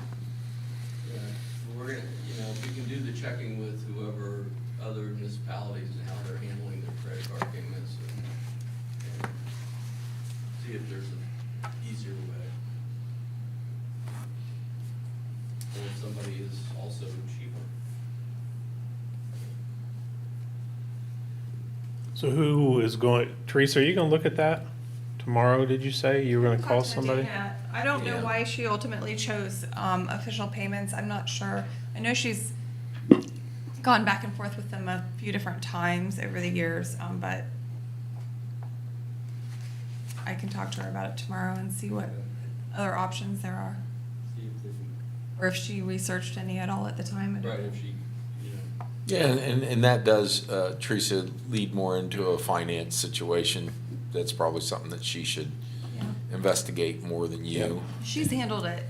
Yeah, we're gonna, if we can do the checking with whoever, other municipalities and how they're handling their credit card payments and see if there's an easier way. Or if somebody is also cheaper. So who is going, Teresa, are you gonna look at that tomorrow, did you say? You were gonna call somebody? I don't know Yeah. why she ultimately chose official payments. I'm not sure. I know she's gone back and forth with them a few different times over the years, but I can talk to her about it tomorrow and see what other options there are, See if they can, or if she researched any at all at the time. I don't right, know. if she, Yeah, and that does, Teresa, lead more into a finance situation. That's probably something that she should Yeah. investigate more than you. She's handled it,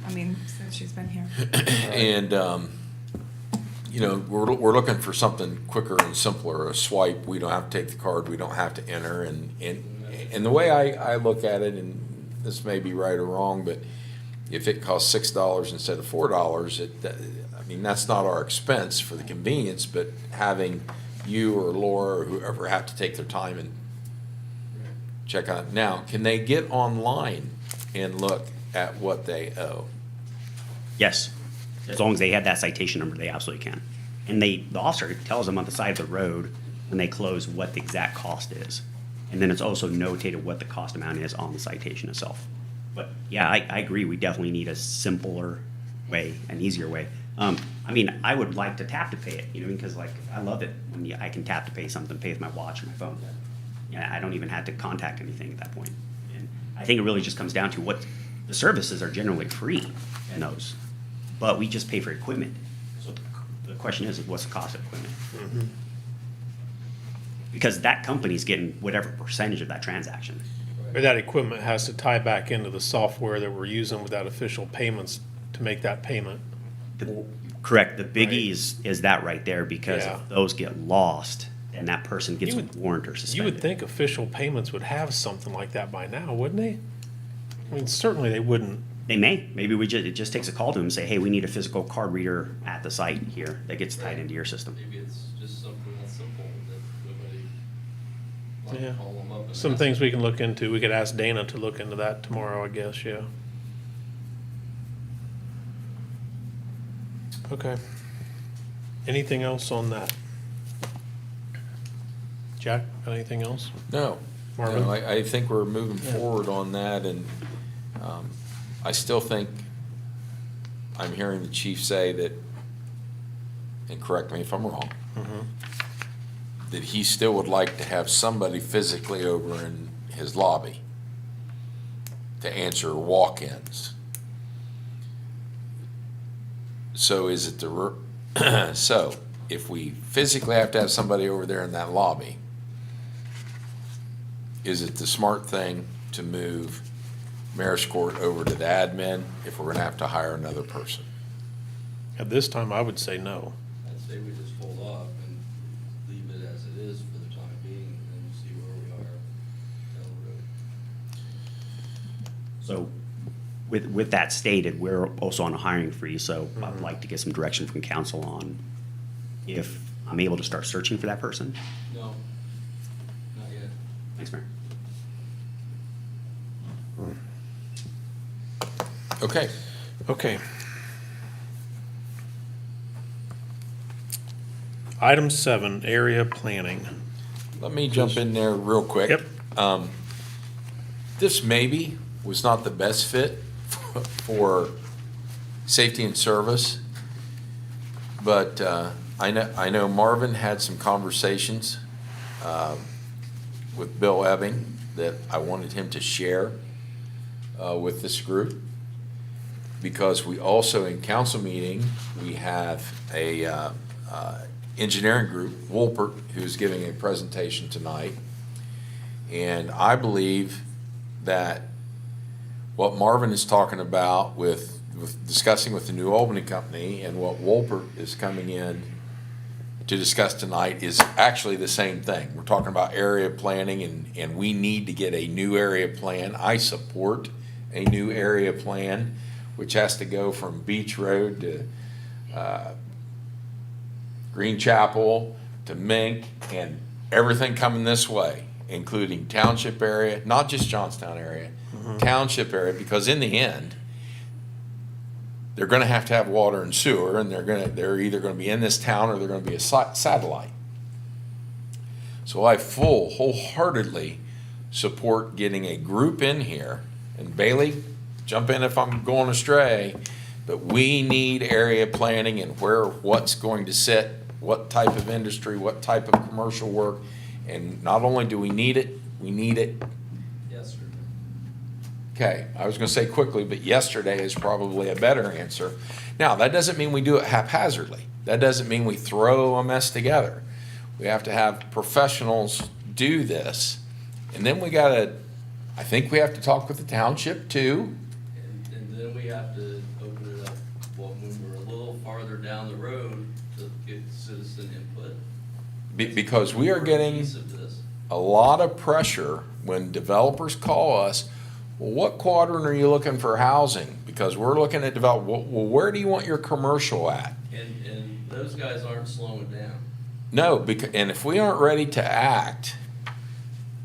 I mean, since she's been here. And, we're looking for something quicker and simpler, a swipe. We don't have to take the card, we don't have to enter. And the way I look at it, and this may be right or wrong, but if it costs $6 instead of $4, that's not our expense for the convenience, but having you or Laura or whoever have to take their time and check on it. Now, can they get online and look at what they owe? Yes, as long as they have that citation number, they absolutely can. And the officer tells them on the side of the road when they close what the exact cost is. And then it's also notated what the cost amount is on the citation itself. But yeah, I agree, we definitely need a simpler way, an easier way. I would like to tap to pay it, because like, I love it when I can tap to pay something, pay with my watch or my phone. Yeah, I don't even have to contact anything at that point. And I think it really just comes down to what, the services are generally free in those, but we just pay for equipment. So the question is, what's the cost of equipment? Because that company's getting whatever percentage of that transaction. But that equipment has to tie back into the software that we're using with that official payments to make that payment. Correct, the biggie Right. is that right there, because Yeah. if those get lost, then that person gets You a would- warrant or You suspended. would think official payments would have something like that by now, wouldn't they? I mean, certainly they wouldn't. They may. Maybe it just takes a call to them and say, hey, we need a physical card reader at the site here that gets tied into your system. maybe it's just something that's simple that nobody, like, Yeah. call them up and Some ask things them. we can look into. We could ask Dana to look into that tomorrow, I guess, yeah. Okay. Anything else on that? Jack, got anything else? No. Marvin? No, I think we're moving Yeah. forward on that, and I still think, I'm hearing the chief say that, and correct me if I'm wrong, that he still would like to have somebody physically over in his lobby to answer walk-ins. So is it so if we physically have to have somebody over there in that lobby, is it the smart thing to move Mayor's Court over to the admin if we're gonna have to hire another person? At this time, I would say no. I'd say we just hold off and leave it as it is for the time being, and then see where we are down the road. So with that stated, we're also on a hiring freeze, so I'd like to get some direction from council on if I'm able to start searching for that person. No, not yet. Thanks, Mayor. Okay, Okay. Item 7, area planning. let me jump in there real quick. Yep. This maybe was not the best fit for safety and service, but I know Marvin had some conversations with Bill Ebbing that I wanted him to share with this group, because we also, in council meeting, we have a engineering group, Wolpert, who's giving a presentation tonight. And I believe that what Marvin is talking about with discussing with the New Albany Company and what Wolpert is coming in to discuss tonight is actually the same thing. We're talking about area planning, and we need to get a new area plan. I support a new area plan, which has to go from Beach Road to Green Chapel to Mink and everything coming this way, including township area, not just Johnstown area, township area, because in the end, they're gonna have to have water and sewer, and they're either gonna be in this town or they're gonna be a satellite. So I wholeheartedly support getting a group in here, and Bailey, jump in if I'm going astray, but we need area planning and what's going to sit, what type of industry, what type of commercial work, and not only do we need it, we need it. Yes, sir. Okay, I was gonna say quickly, but yesterday is probably a better answer. Now, that doesn't mean we do it haphazardly. That doesn't mean we throw a mess together. We have to have professionals do this. And then I think we have to talk with the township too. And then we have to open it up, well, when we're a little farther down the road to get citizen input. Because we are getting Piece of this. a lot of pressure when developers call us, well, what quadrant are you looking for housing? Because we're looking at well, where do you want your commercial at? And those guys aren't slowing down. No, and if we aren't ready to act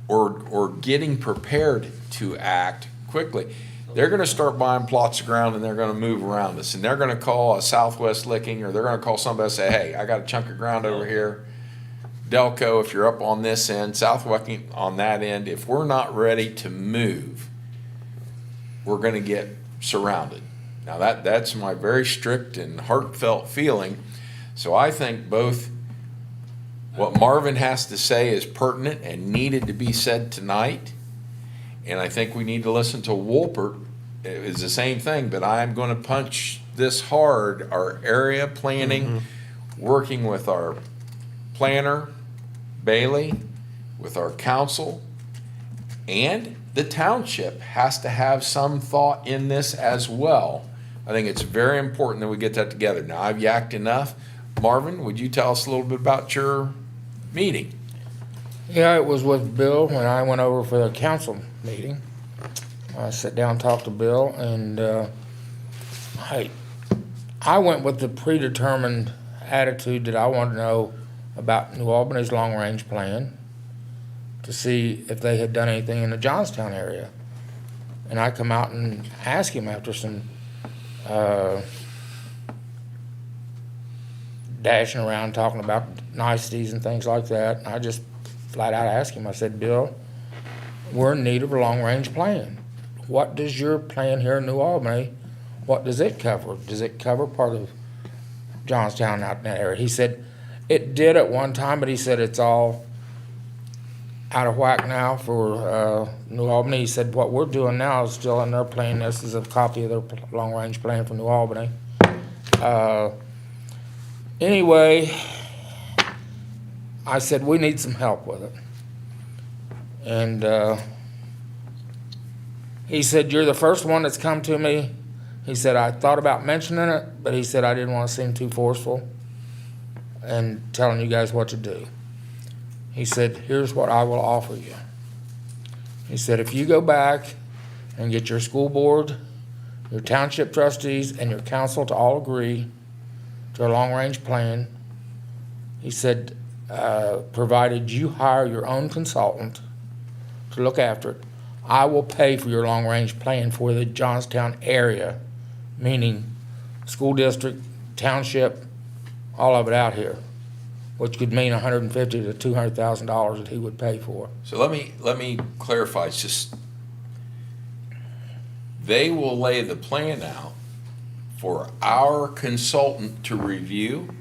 or getting prepared to act quickly, they're gonna start buying plots of ground and they're gonna move around us. And they're gonna call a Southwest Licking, or they're gonna call somebody and say, hey, I got a chunk of ground over here. Delco, if you're up on this end, Southwest on that end. If we're not ready to move, we're gonna get surrounded. Now that's my very strict and heartfelt feeling. So I think both what Marvin has to say is pertinent and needed to be said tonight. And I think we need to listen to Wolpert. It's the same thing, but I'm gonna punch this hard, our area planning, working with our planner, Bailey, with our council, and the township has to have some thought in this as well. I think it's very important that we get that together. Now, I've yacked enough. Marvin, would you tell us a little bit about your meeting? Yeah, it was with Bill when I went over for the council meeting. I sat down, talked to Bill, and I went with the predetermined attitude that I wanted to know about New Albany's long-range plan to see if they had done anything in the Johnstown area. And I come out and ask him after some dashing around talking about niceties and things like that. And I just flat out asked him, I said, Bill, we're in need of a long-range plan. What does your plan here in New Albany, what does it cover? Does it cover part of Johnstown out in that area? He said, It did at one time, but he said it's all out of whack now for New Albany. He said what we're doing now is still in their plan. This is a copy of their long-range plan for New Albany. Anyway, I said we need some help with it. And he said, you're the first one that's come to me. He said, I thought about mentioning it, but he said I didn't want to seem too forceful and telling you guys what to do. He said, here's what I will offer you. He said, if you go back and get your school board, your township trustees, and your council to all agree to a long-range plan, he said, provided you hire your own consultant to look after it, I will pay for your long-range plan for the Johnstown area, meaning school district, township, all of it out here, which could mean $150,000 to $200,000 that he would pay for. So let me clarify, it's just, they will lay the plan out for our consultant to review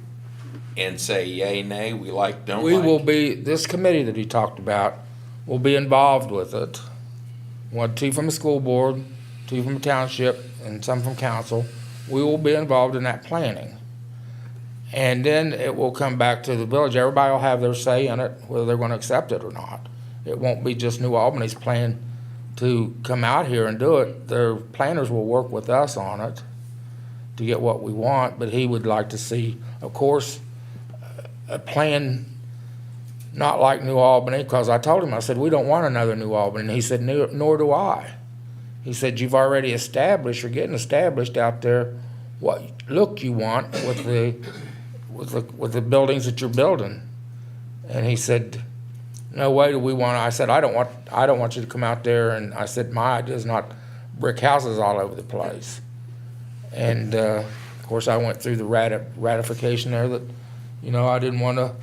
and say yay, nay, we like, don't We like. will be, this committee that he talked about will be involved with it. One, two from the school board, two from the township, and some from council. We will be involved in that planning. And then it will come back to the village. Everybody will have their say in it, whether they're gonna accept it or not. It won't be just New Albany's plan to come out here and do it. Their planners will work with us on it to get what we want, but he would like to see, of course, a plan not like New Albany, because I told him, I said, we don't want another New Albany. And he said, nor do I. He said, you've already established, you're getting established out there what look you want with the buildings that you're building. And he said, no way do we want, I said, I don't want you to come out there. And I said, my idea is not brick houses all over the place. And, of course, I went through the ratification there that, you know, I didn't want to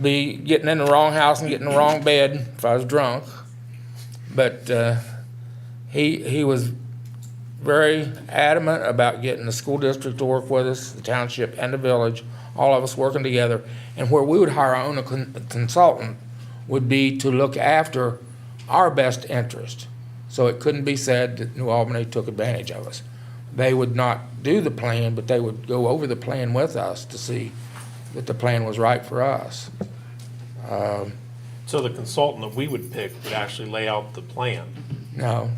be getting in the wrong house and getting in the wrong bed if I was drunk. But he was very adamant about getting the school district to work with us, the township and the village, all of us working together. And where we would hire our own consultant would be to look after our best interest. So it couldn't be said that New Albany took advantage of us. They would not do the plan, but they would go over the plan with us to see that the plan was right for us. So the consultant that we would pick would actually lay out the plan. No,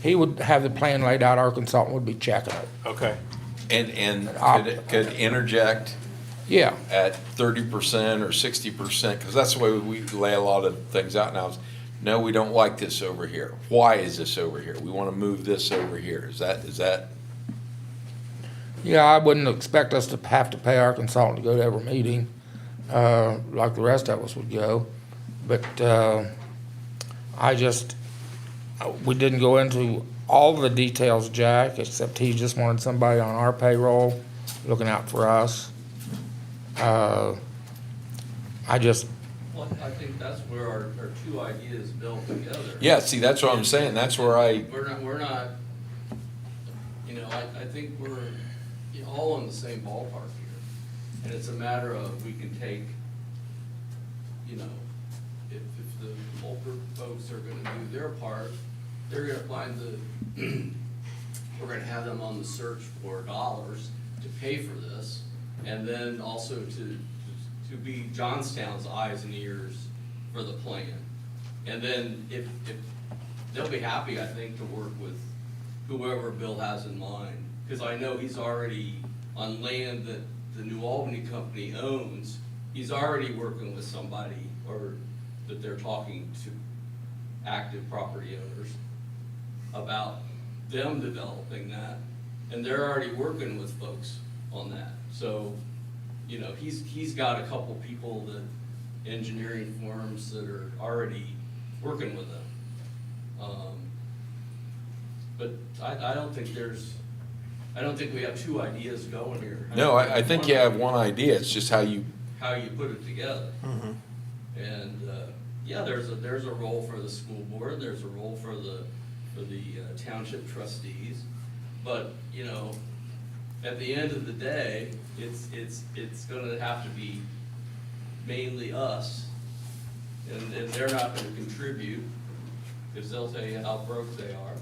he would have the plan laid out, our consultant would be checking it. Okay. And could interject Yeah, at 30% or 60%, because that's the way we lay a lot of things out now. Is, no, we don't like this over here. Why is this over here? We want to move this over here. Is that? yeah, I wouldn't expect us to have to pay our consultant to go to every meeting, like the rest of us would go. But, we didn't go into all the details, Jack, except he just wanted somebody on our payroll looking out for us. Well, I think that's where our two ideas build together. Yeah, see, that's what I'm saying. That's where We're not, you know, I think we're all in the same ballpark here. And it's a matter of, we can take, you know, if the older folks are gonna do their part, they're gonna find we're gonna have them on the search for dollars to pay for this. And then also to be Johnstown's eyes and ears for the plan. And then if they'll be happy, I think, to work with whoever Bill has in mind. Because I know he's already on land that the New Albany company owns, he's already working with somebody, or that they're talking to active property owners about them developing that. And they're already working with folks on that. So, you know, he's got a couple people that, engineering firms that are already working with them. But I don't think we have two ideas going here. no. I think you have one idea. It's just how you. Put it together. Mm-hmm. And, yeah, there's a role for the school board, there's a role for the township trustees. But, you know, at the end of the day, it's gonna have to be mainly us, and they're not gonna contribute, because they'll tell you how broke they are,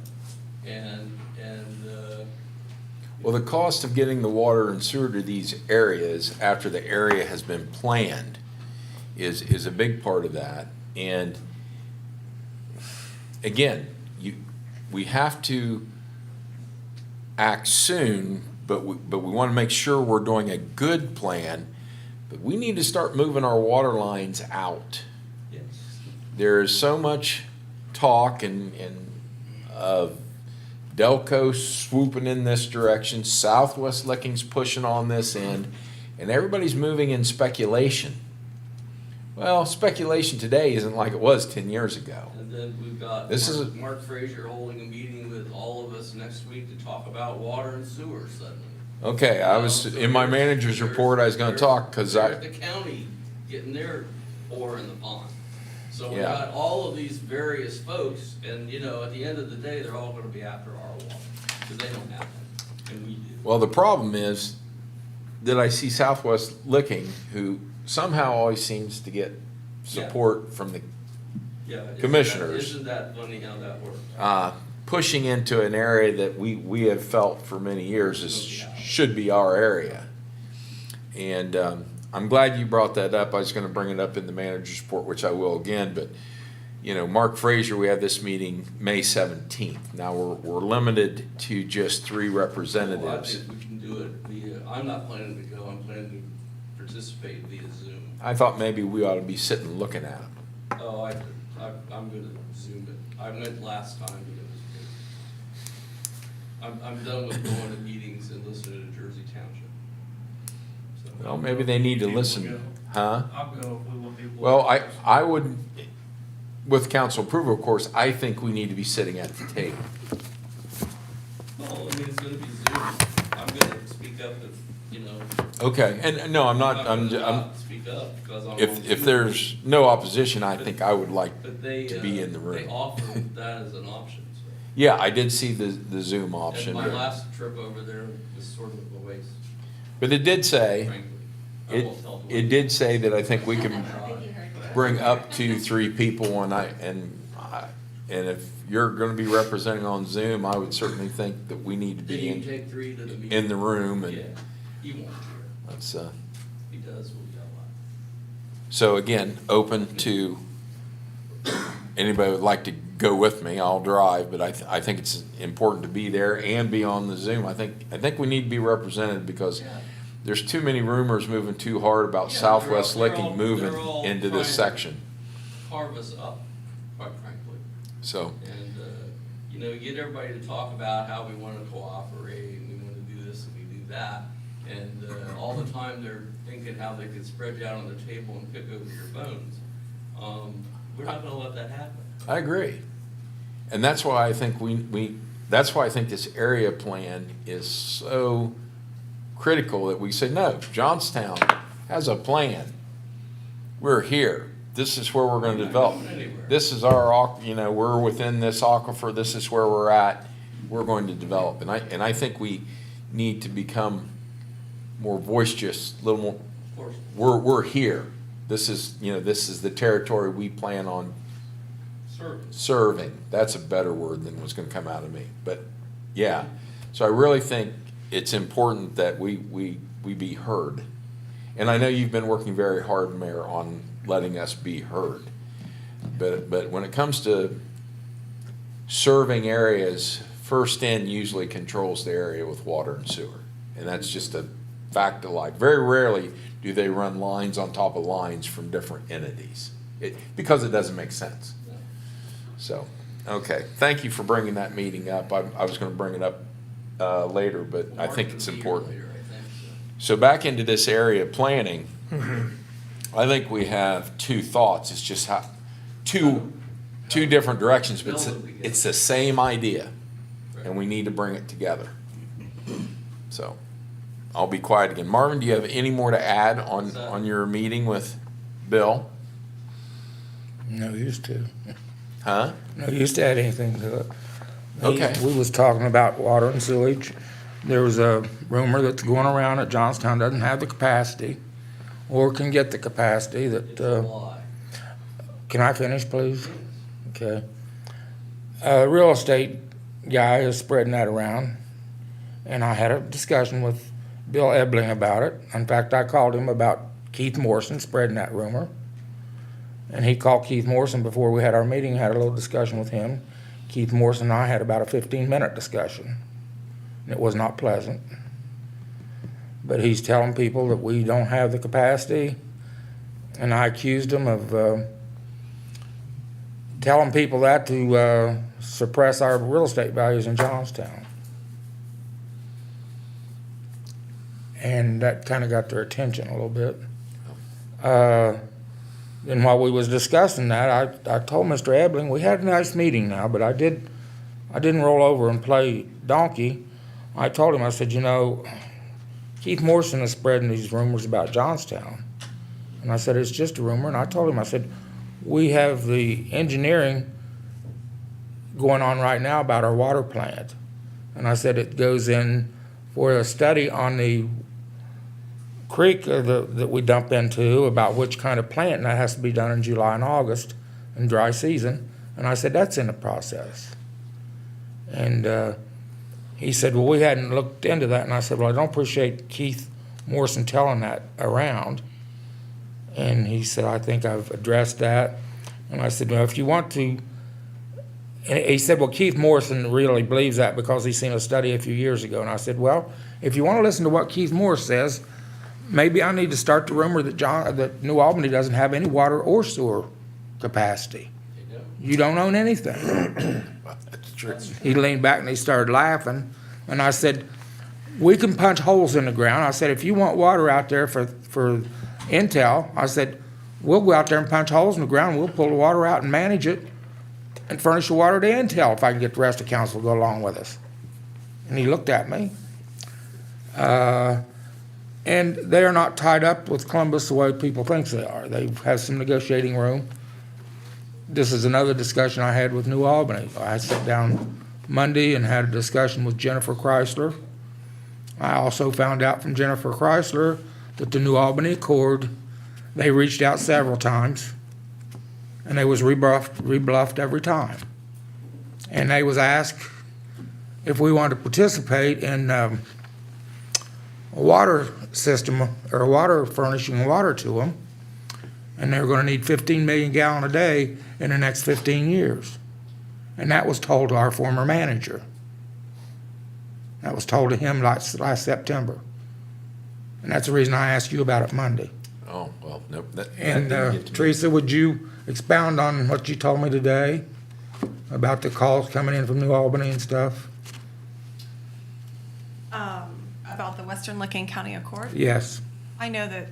and, Well, the cost of getting the water and sewer to these areas after the area has been planned is a big part of that. And again, we have to act soon, but we want to make sure we're doing a good plan. But we need to start moving our water lines out. yes. There is so much talk and of Delco swooping in this direction, Southwest Licking's pushing on this end, and everybody's moving in speculation. Well, speculation today isn't like it was 10 years ago. And then we've got This is Mark Frazier holding a meeting with all of us next week to talk about water and sewer suddenly. Okay, I was, in my manager's report, I was gonna talk, cause There's the county getting their oar in the pond. So we Yeah. got all of these various folks, and you know, at the end of the day, they're all gonna be after our water, because they don't have it, and we do. well, the problem is that I see Southwest Licking, who somehow always seems to get support from the Yeah, isn't that- commissioners. Isn't that funny how that works? pushing into an area that we have felt for many years should be our area. And I'm glad you brought that up. I was going to bring it up in the manager's report, which I will again. But you know, Mark Frazier, we have this meeting May 17th. Now we're limited to just 3 Well, I representatives. think we can do it via, I'm not planning to go, I'm planning to participate via Zoom. I thought maybe we ought to be sitting looking at them. Oh, I'm gonna Zoom it. I went last time because I'm done with going to meetings and listening to Jersey Township. So- Well, maybe they need to listen, huh? I'll go if we want people. Well, I would, with council approval, of course, I think we need to be sitting at the table. Well, I mean, it's gonna be Zoom. I'm gonna speak up if, you know. Okay, and no, I'm not, gonna I'm, not speak up because I'm on if Zoom. there's no opposition, I think I would like But they, to be in the they room. offer that as an option, so. Yeah, I did see the Zoom And option, my last trip over there was sort of a waste, but it did say, frankly. I it, won't tell the it did say that I think we can Tried. bring up to 3 people, and if you're gonna be representing on Zoom, I would certainly think that we need to Did be he take 3 to the meeting? in the room, Yeah, and he won't care. that's, He does, we'll yell so again, open to anybody would like to go with me, I'll drive, but I think it's important to be there and be on the Zoom. I think we need to be represented because Yeah. there's too many rumors moving too hard about Yeah, Southwest they're all- Licking they're moving all into this trying- section. Carve us up, quite frankly. So, And, you know, get everybody to talk about how we wanna cooperate, and we wanna do this and we do that. And, all the time they're thinking how they could spread you out on the table and pick over your bones. We're not gonna let that happen. I agree. And that's why I think that's why I think this area plan is so critical that we say, no, Johnstown has a plan. We're here. This is where we're gonna We're not develop. going anywhere. This is we're within this aquifer, this is where we're at, we're going to develop. And I think we need to become more boisterous, a little more, Of course. we're here. This is the territory we plan on Service. serving. That's a better word than was gonna come out of me, but yeah. So I really think it's important that we be heard. And I know you've been working very hard, Mayor, on letting us be heard. But when it comes to serving areas, First In usually controls the area with water and sewer. And that's just a fact of life. Very rarely do they run lines on top of lines from different entities. Because it doesn't make sense. No. So, okay, thank you for bringing that meeting up. I was gonna bring it up later, but I think it's Mark will be here important. later, I think, So back into this area planning, I think we have 2 thoughts. It's just how, two different directions, but it's the same idea. And we need to bring it together. So, I'll be quiet again. Marvin, do you have any more to add on your meeting with Bill? No use to. Huh? No use to add anything to it. Okay. We was talking about water and sewage. There was a rumor that's going around that Johnstown doesn't have the capacity or can get the capacity It's that, a lie. can I finish, please? Okay. Real estate guy is spreading that around, and I had a discussion with Bill Ebling about it. In fact, I called him about Keith Morrison spreading that rumor. And he called Keith Morrison before we had our meeting, had a little discussion with him. Keith Morrison and I had about a 15-minute discussion. And it was not pleasant. But he's telling people that we don't have the capacity. And I accused him of telling people that to suppress our real estate values in Johnstown. And that kind of got their attention a little bit. And while we was discussing that, I told Mr. Ebling, we had a nice meeting now, but I didn't roll over and play donkey. I told him, I said, you know, Keith Morrison is spreading these rumors about Johnstown. And I said, it's just a rumor. And I told him, I said, we have the engineering going on right now about our water plant. And I said, it goes in for a study on the creek that we dump into about which kind of plant, and that has to be done in July and August in dry season. And I said, that's in the process. And he said, well, we hadn't looked into that. And I said, well, I don't appreciate Keith Morrison telling that around. And he said, I think I've addressed that. And I said, well, if you want to, and he said, well, Keith Morrison really believes that because he's seen a study a few years ago. And I said, well, if you want to listen to what Keith Morris says, maybe I need to start the rumor that New Albany doesn't have any water or sewer capacity. They don't. You don't own anything. That's true. He leaned back and he started laughing. And I said, we can punch holes in the ground. I said, if you want water out there for Intel, I said, we'll go out there and punch holes in the ground. We'll pull the water out and manage it and furnish the water to Intel if I can get the rest of council to go along with us. And he looked at me. And they are not tied up with Columbus the way people think they are. They have some negotiating room. This is another discussion I had with New Albany. I sat down Monday and had a discussion with Jennifer Chrysler. I also found out from Jennifer Chrysler that the New Albany Accord, they reached out several times, and they was rebuffed every time. And they was asked if we wanted to participate in a water system or water furnishing water to them, and they're going to need 15 million gallon a day in the next 15 years. And that was told to our former manager. That was told to him last September. And that's the reason I asked you about it Monday. Oh, well, nope. That And didn't get to me. Teresa, would you expound on what you told me today about the calls coming in from New Albany and stuff? About the Western Licking County Accord? Yes. I know that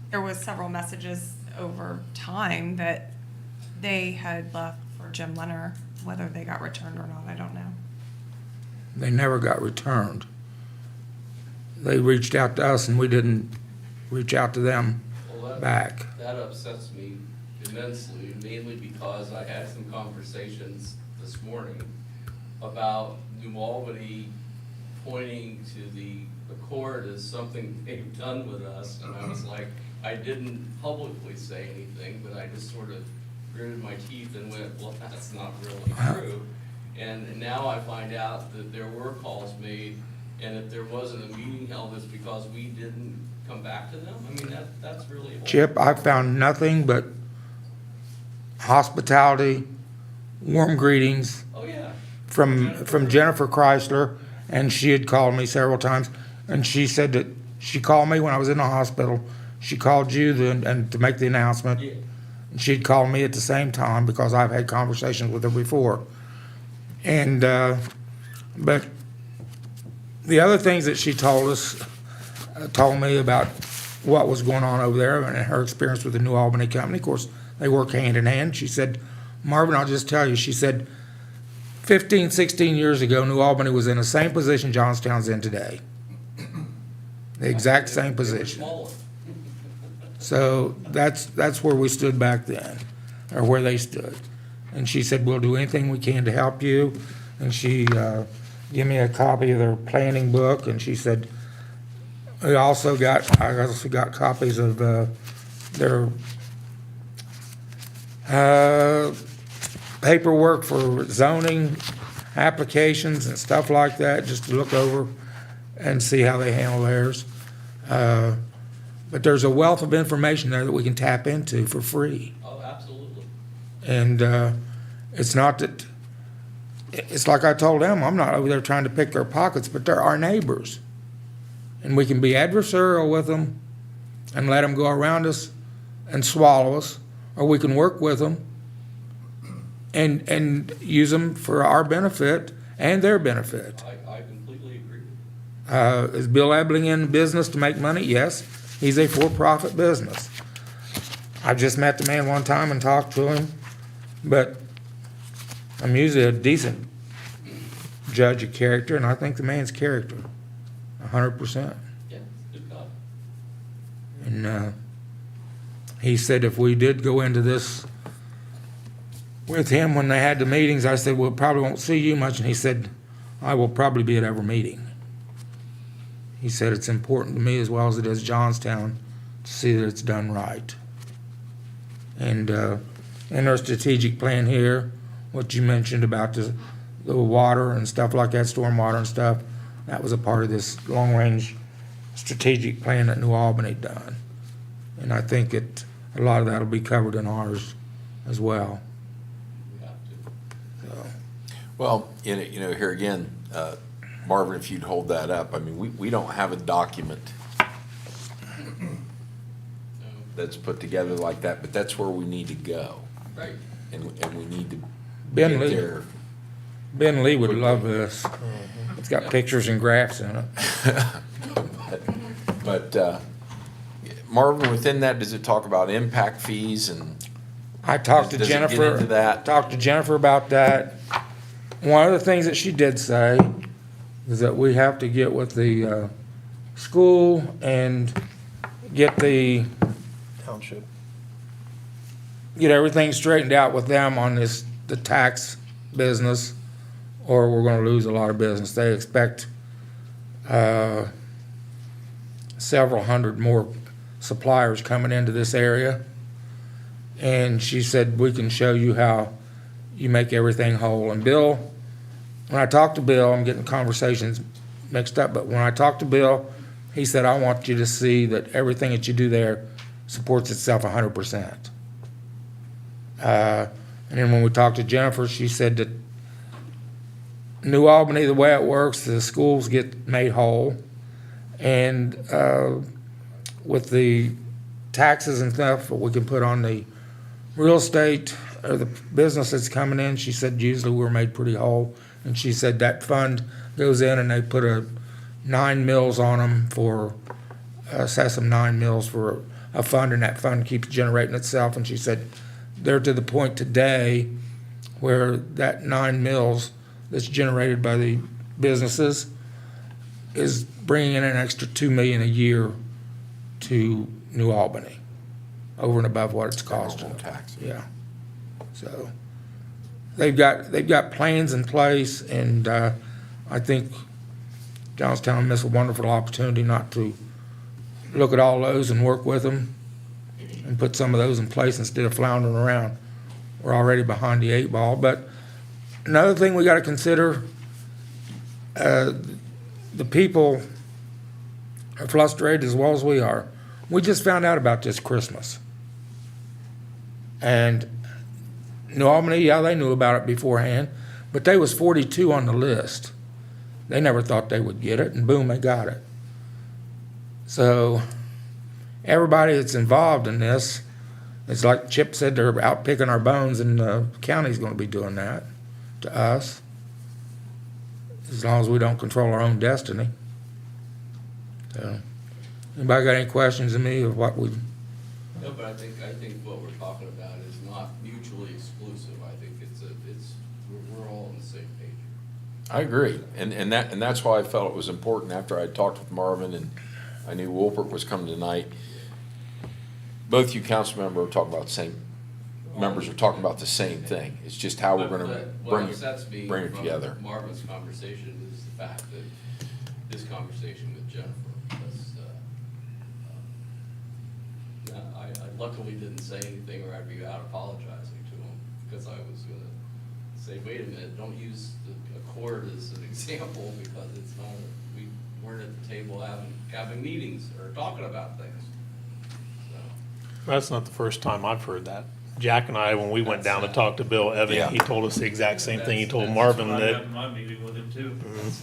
there was several messages over time that they had left for Jim Leonard. Whether they got returned or not, I don't know. They never got returned. They reached out to us and we didn't reach out to them Well, back. that upsets me immensely, mainly because I had some conversations this morning about New Albany pointing to the Accord as something they've done with us, and I was like, I didn't publicly say anything, but I just sort of gritted my teeth and went, well, that's not really true. And now I find out that there were calls made, and if there wasn't a meeting held, it's because we didn't come back to them? I mean, that's really horrible. Chip, I found nothing but hospitality, warm greetings Oh, yeah. from Jennifer Chrysler, and she had called me several times, and she said that she called me when I was in the hospital. She called you and to make the announcement. Yeah. And she'd called me at the same time because I've had conversations with her before. And but the other things that she told me about what was going on over there and her experience with the New Albany company. Of course, they work hand in hand. She said, Marvin, I'll just tell you, she said, 15, 16 years ago, New Albany was in the same position Johnstown's in today. The exact same They were position. smaller. So that's where we stood back then, or where they stood. And she said, we'll do anything we can to help you. And she gave me a copy of their planning book, and she said, I also got copies of, their, paperwork for zoning applications and stuff like that, just to look over and see how they handle theirs. But there's a wealth of information there that we can tap into for free. Oh, absolutely. And it's not that, it's like I told them, I'm not over there trying to pick their pockets, but they're our neighbors. And we can be adversarial with them and let them go around us and swallow us, or we can work with them and use them for our benefit and their benefit. I completely agree. Is Bill Ebling in business to make money? Yes. He's a for-profit business. I've just met the man one time and talked to him, but I'm usually a decent judge of character, and I think the man's character, 100%. Yeah, good God. And he said if we did go into this with him when they had the meetings, I said, well, probably won't see you much, and he said, I will probably be at every meeting. He said it's important to me as well as it is Johnstown to see that it's done right. And in our strategic plan here, what you mentioned about the water and stuff like that, stormwater and stuff, that was a part of this long-range strategic plan that New Albany done. And I think a lot of that will be covered in ours as well. We have to. So, Well, here again, Marvin, if you'd hold that up, I mean, we don't have a document No, that's put together like that, but that's where we need to go. right. And we need to Ben get Lee. there. Ben Lee would love this. It's got pictures and graphs in it. But Marvin, within that, does it talk about impact fees and? I talked to Does it get Jennifer. into that? Talked to Jennifer about that. One of the things that she did say is that we have to get with the school and get Township. get everything straightened out with them on the tax business, or we're gonna lose a lot of business. They expect several hundred more suppliers coming into this area. And she said, we can show you how you make everything whole. And Bill, when I talked to Bill, I'm getting conversations mixed up, but when I talked to Bill, he said, I want you to see that everything that you do there supports itself 100%. And then when we talked to Jennifer, she said that New Albany, the way it works, the schools get made whole. And with the taxes and stuff that we can put on the real estate or the business that's coming in, she said usually we're made pretty whole. And she said that fund goes in and they put 9 mills on them for, assess them 9 mills for a fund, and that fund keeps generating itself. And she said they're to the point today where that 9 mills that's generated by the businesses is bringing in an extra $2 million a year to New Albany, over and above what it's costing. Federal tax. Yeah. So they've got plans in place, and I think Johnstown missed a wonderful opportunity not to look at all those and work with them and put some of those in place instead of floundering around. We're already behind the 8 ball. But another thing we got to consider, the people are frustrated as well as we are. We just found out about this Christmas. And New Albany, yeah, they knew about it beforehand, but they was 42 on the list. They never thought they would get it, and boom, they got it. So everybody that's involved in this, it's like Chip said, they're out picking our bones, and the county's going to be doing that to us, as long as we don't control our own destiny. So, anybody got any questions of me of what we? No, but I think what we're talking about is not mutually exclusive. I think we're all on the same page. I agree, and that's why I felt it was important after I talked with Marvin and I knew Wolpert was coming tonight. Both you council members are talking about the same, members are talking about the same thing. It's just how we're gonna What upsets me bring it from together. Marvin's conversation is the fact that this conversation with Jennifer was I luckily didn't say anything or I'd be out apologizing to him, because I was gonna say, wait a minute, don't use a court as an example, because it's not, we weren't at the table having meetings or talking about things. So, That's not the first time I've heard that. Jack and I, when we went down to talk to Bill Yeah. Evan, he told us the exact same thing. He told That's Marvin I that, had my meeting with him too.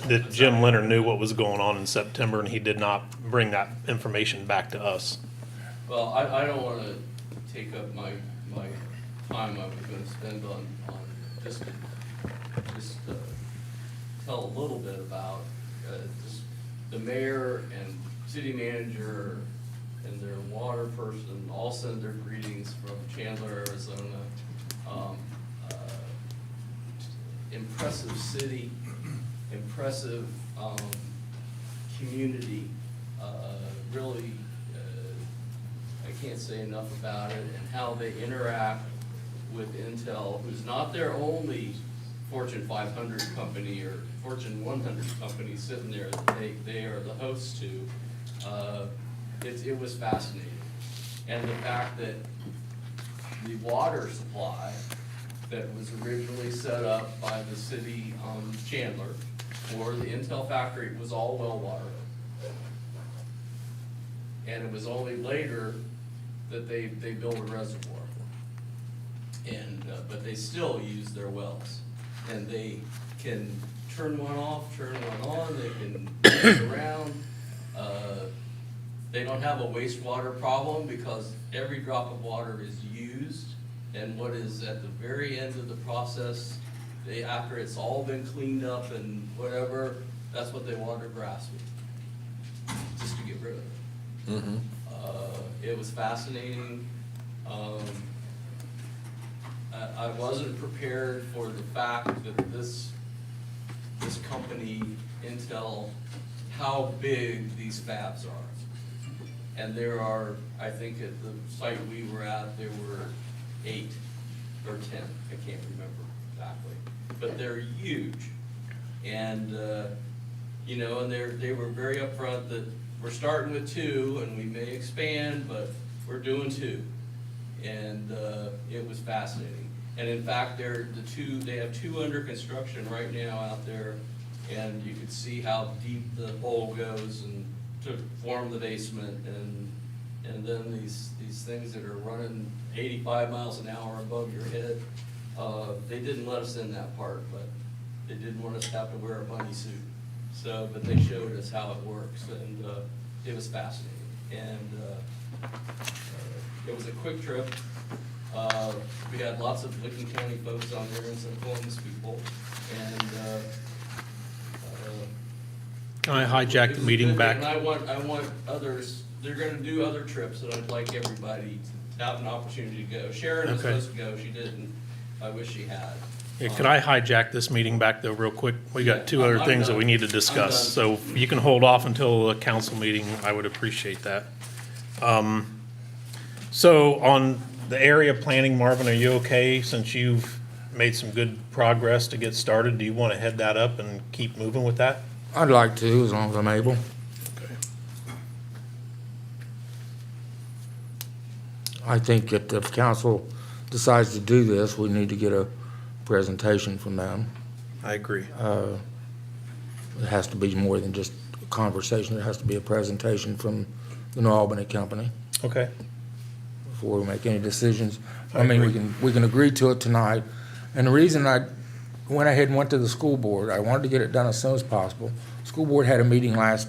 that Jim Leonard knew what was going on in September, and he did not bring that information back to us. well, I don't wanna take up my time I was gonna spend on just tell a little bit about, just the mayor and city manager and their water person all send their greetings from Chandler, Arizona. Impressive city, impressive, community, really, I can't say enough about it, and how they interact with Intel, who's not their only Fortune 500 company or Fortune 100 company sitting there that they are the hosts to. It was fascinating. And the fact that the water supply that was originally set up by the city on Chandler for the Intel factory was all well water. And it was only later that they built a reservoir. And, but they still use their wells. And they can turn one off, turn one on, they can move it around. They don't have a wastewater problem because every drop of water is used. And what is at the very end of the process, after it's all been cleaned up and whatever, that's what they water grass with, just to get rid of it. Mm-hmm. It was fascinating. I wasn't prepared for the fact that this company, Intel, how big these fabs are. And there are, I think at the site we were at, there were 8 or 10, I can't remember exactly. But they're huge. And, you know, and they were very upfront that we're starting with 2 and we may expand, but we're doing 2. And it was fascinating. And in fact, they have 2 under construction right now out there, and you could see how deep the hole goes and to form the basement, and then these things that are running 85 miles an hour above your head. They didn't let us in that part, but they didn't want us to have to wear a bunny suit. So, but they showed us how it works, and it was fascinating. And it was a quick trip. We had lots of Licking County folks on there and some Columbus people, and Can I hijack it the was meeting good. back? And I want others, they're gonna do other trips, and I'd like everybody to have an opportunity to go. Sharon was Okay. supposed to go, she didn't. I wish she had. Yeah, could I hijack this meeting back though real quick? We got 2 other I'm things that done. we need to I'm discuss, so done. if you can hold off until the council meeting, I would appreciate that. So on the area planning, Marvin, are you okay, since you've made some good progress to get started? Do you want to head that up and keep moving with that? I'd like to, as long as I'm able. Okay. I think that if council decides to do this, we need to get a presentation from them. I agree. It has to be more than just a conversation, it has to be a presentation from the New Albany company Okay. before we make any decisions. I I mean, agree. we can agree to it tonight. And the reason I went ahead and went to the school board, I wanted to get it done as soon as possible. School board had a meeting last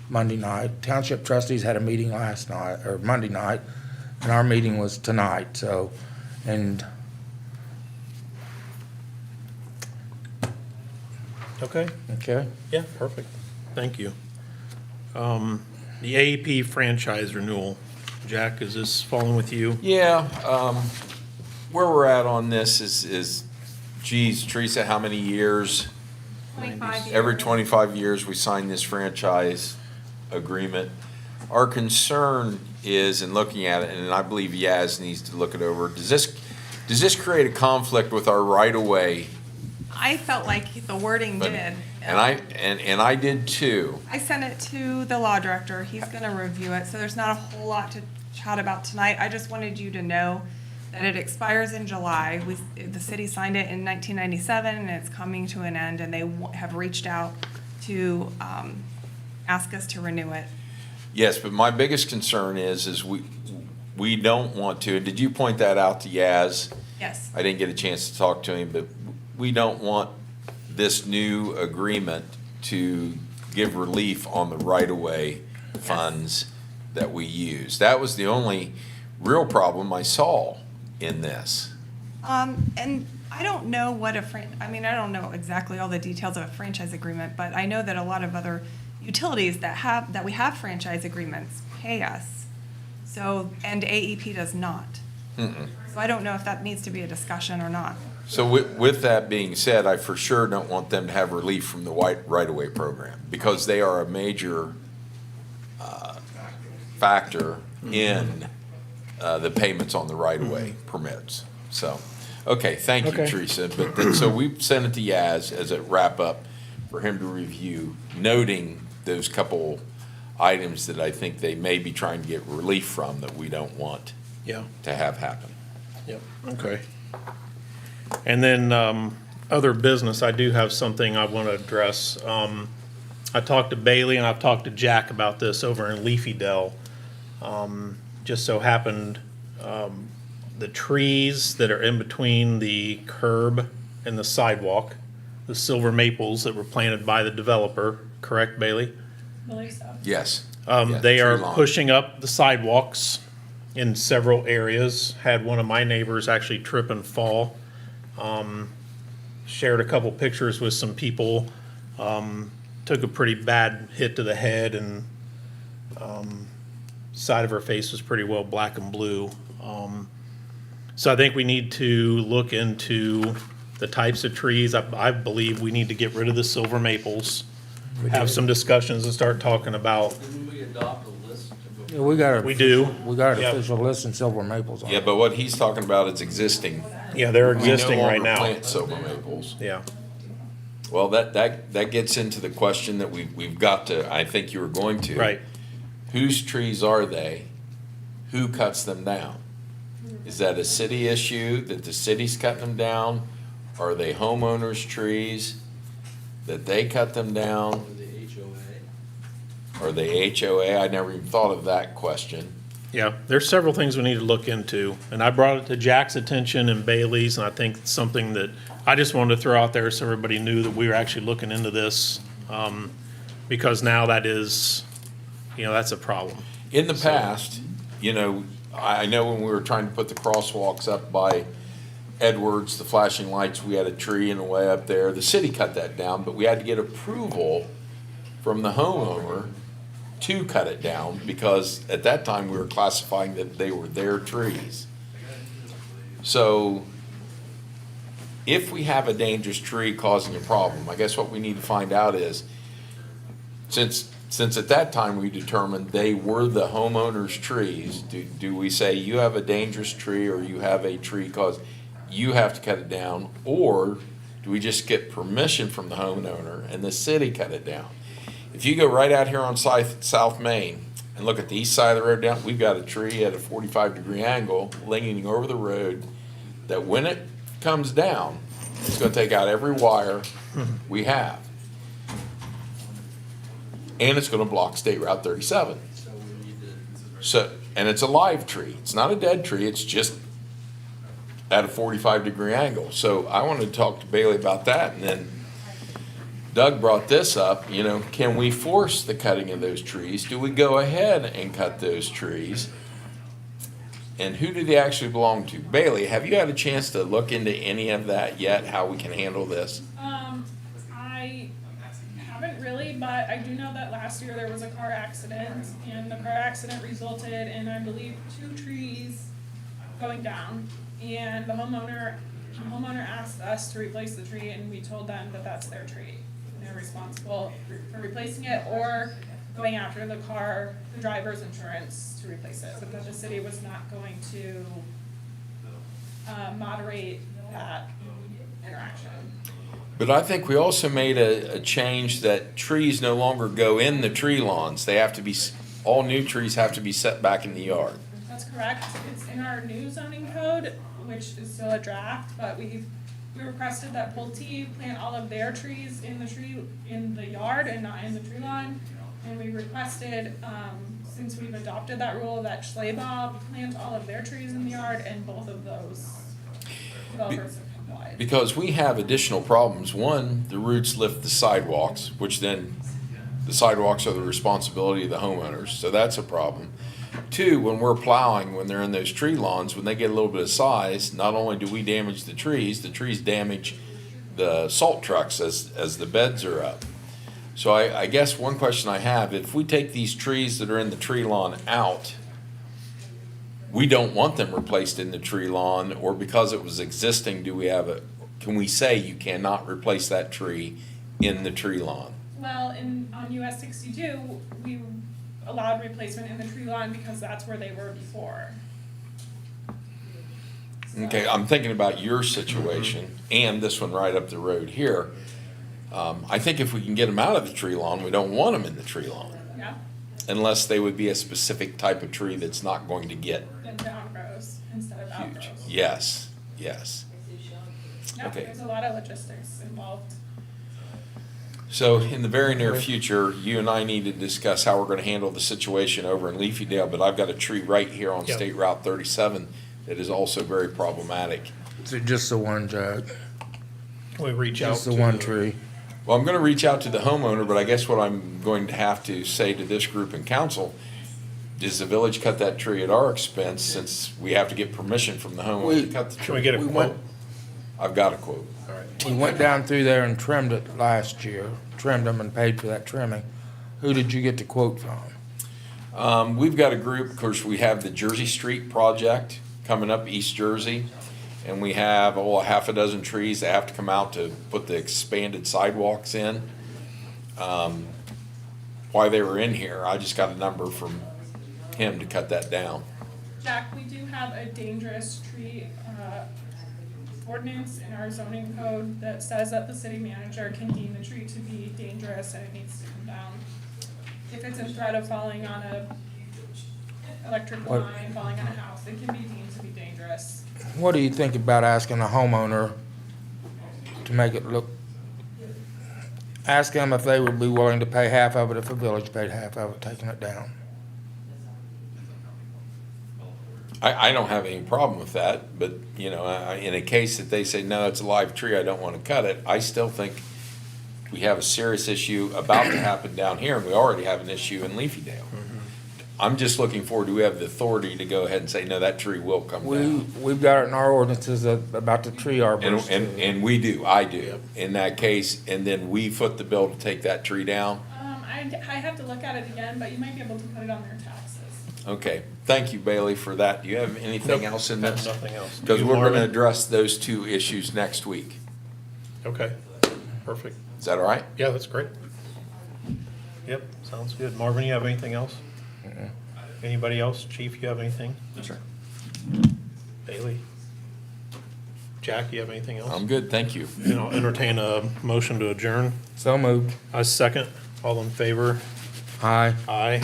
Monday night, township trustees had a meeting last night, or Monday night, and our meeting was tonight, so, and Okay. okay. Yeah, perfect. Thank you. The AEP franchise renewal. Jack, is this falling with you? Yeah, where we're at on this is, geez, Teresa, how many years? 25 years. Every 25 years, we sign this franchise agreement. Our concern is, in looking at it, and I believe Yaz needs to look it over, does this create a conflict with our right-of-way? I felt like the wording But- did. And I did too. I sent it to the law director. He's gonna review it, so there's not a whole lot to chat about tonight. I just wanted you to know that it expires in July. The city signed it in 1997, and it's coming to an end, and they have reached out to ask us to renew it. Yes, but my biggest concern is we don't want to, and did you point that out to Yaz? Yes. I didn't get a chance to talk to him, but we don't want this new agreement to give relief on the right-of-way funds that we use. That was the only real problem I saw in this. And I don't know what I mean, I don't know exactly all the details of a franchise agreement, but I know that a lot of other utilities that we have franchise agreements pay us. So, and AEP does not. Mm-mm. So I don't know if that needs to be a discussion or not. So with that being said, I for sure don't want them to have relief from the right-of-way program, because they are a major factor in the payments on the right-of-way permits. So, okay, thank you, Okay. Teresa. But then, so we sent it to Yaz as a wrap-up for him to review, noting those couple items that I think they may be trying to get relief from that we don't want Yeah, to have happen. yep, okay. And then, other business, I do have something I want to address. I talked to Bailey and I've talked to Jack about this over in Leafy Dell. Just so happened, the trees that are in between the curb and the sidewalk, the silver maples that were planted by the developer, correct, Bailey? Believe so. Yes. Yeah, They are tree lawn. pushing up the sidewalks in several areas. Had one of my neighbors actually trip and fall. Shared a couple pictures with some people. Took a pretty bad hit to the head, and side of her face was pretty well black and blue. So I think we need to look into the types of trees. I believe we need to get rid of the silver maples. Have some discussions and start talking about, Didn't we adopt a list of? Yeah, we got we do. We got an Yep. official list in silver maples on Yeah, it. but what he's talking about is existing. Yeah, they're We no existing right longer now. plant silver maples. Yeah. Well, that gets into the question that we've got to, I think you were going to. Right. Whose trees are they? Who cuts them down? Is that a city issue that the city's cutting them down? Are they homeowners' trees that they cut them down? Or the HOA? Are they HOA? I never even thought of that question. Yeah, there's several things we need to look into, and I brought it to Jack's attention and Bailey's, and I think it's something that I just wanted to throw out there so everybody knew that we were actually looking into this, because now that is, that's a problem. In the past, I know when we were trying to put the crosswalks up by Edwards, the flashing lights, we had a tree in the way up there. The city cut that down, but we had to get approval from the homeowner to cut it down, because at that time we were classifying that they were their trees. So if we have a dangerous tree causing a problem, I guess what we need to find out is, since at that time we determined they were the homeowner's trees, do we say you have a dangerous tree, or you have a tree cause you have to cut it down? Or do we just get permission from the homeowner and the city cut it down? If you go right out here on South Main and look at the east side of the road down, we've got a tree at a 45-degree angle leaning over the road that when it comes down, it's gonna take out every wire we have. And it's gonna block State Route 37. So we need to. So, and it's a live tree. It's not a dead tree, it's just at a 45-degree angle. So I wanted to talk to Bailey about that, and then Doug brought this up, can we force the cutting of those trees? Do we go ahead and cut those trees? And who do they actually belong to? Bailey, have you had a chance to look into any of that yet, how we can handle this? I haven't really, but I do know that last year there was a car accident, and the car accident resulted in, I believe, 2 trees going down. And the homeowner asked us to replace the tree, and we told them that that's their tree. They're responsible for replacing it or going after the driver's insurance to replace it, but that the city was not going to moderate that interaction. But I think we also made a change that trees no longer go in the tree lawns. They have to be, all new trees have to be set back in the yard. That's correct. It's in our new zoning code, which is still a draft, but we requested that Pulte plant all of their trees in the yard and not in the tree lawn. And we requested, since we've adopted that rule, that Schleybaugh plant all of their trees in the yard, and both of those developers have complied. Because we have additional problems. One, the roots lift the sidewalks, which then the sidewalks are the responsibility of the homeowners, so that's a problem. Two, when we're plowing, when they're in those tree lawns, when they get a little bit of size, not only do we damage the trees damage the salt trucks as the beds are up. So I guess one question I have, if we take these trees that are in the tree lawn out, we don't want them replaced in the tree lawn, or because it was existing, can we say you cannot replace that tree in the tree lawn? Well, on US 62, we allowed replacement in the tree lawn because that's where they were before. Okay, I'm thinking about your situation and this one right up the road here. I think if we can get them out of the tree lawn, we don't want them in the tree lawn, Yeah, unless they would be a specific type of tree that's not going to get then down grows instead of huge. outgrows. Yes. Yeah, Okay. there's a lot of logistics involved. So in the very near future, you and I need to discuss how we're gonna handle the situation over in Leafydale, but I've got a tree right here on Yeah. State Route 37 that is also very problematic. So just the one, Judge, We reach out just to the one tree. Well, I'm gonna reach out to the homeowner, but I guess what I'm going to have to say to this group in council, does the village cut that tree at our expense, since we have to get permission from the homeowner to cut the Can we tree? get a We quote? went- I've got a quote. All right. We went down through there and trimmed it last year, trimmed them and paid for that trimming. Who did you get the quote from? We've got a group, of course, we have the Jersey Street project coming up East Jersey, and we have, a half a dozen trees that have to come out to put the expanded sidewalks in. While they were in here, I just got a number from him to cut that down. Jack, we do have a dangerous tree ordinance in our zoning code that says that the city manager can deem the tree to be dangerous and it needs to come down. If it's in threat of falling on a electric What- line, falling on a house, it can be deemed to be dangerous. What do you think about asking a homeowner to make it look, ask them if they would be willing to pay half of it if the village paid half of it, taking it down? I don't have any problem with that, but, in a case that they say, no, it's a live tree, I don't want to cut it, I still think we have a serious issue about to happen down here, and we already have an issue in Leafydale. I'm just looking forward, do we have the authority to go ahead and say, no, that tree will come down? We've got it in our ordinances about the tree And, arbors. and we do, I do, in that case, and then we foot the bill to take that tree down? I have to look at it again, but you might be able to put it on their taxes. Okay, thank you, Bailey, for that. Do you have anything Nope, else in have this? Nothing else. Because You, we're gonna Marvin? address those two issues next week. Okay, perfect. Is that all right? Yeah, that's great. Yep, sounds good. Marvin, you have anything else? Anybody else? Chief, you have anything? Yes, sir. Bailey? Jack, you have anything else? I'm good, thank you. And I'll entertain a motion to adjourn. So moved. I second. All in favor? Aye. Aye.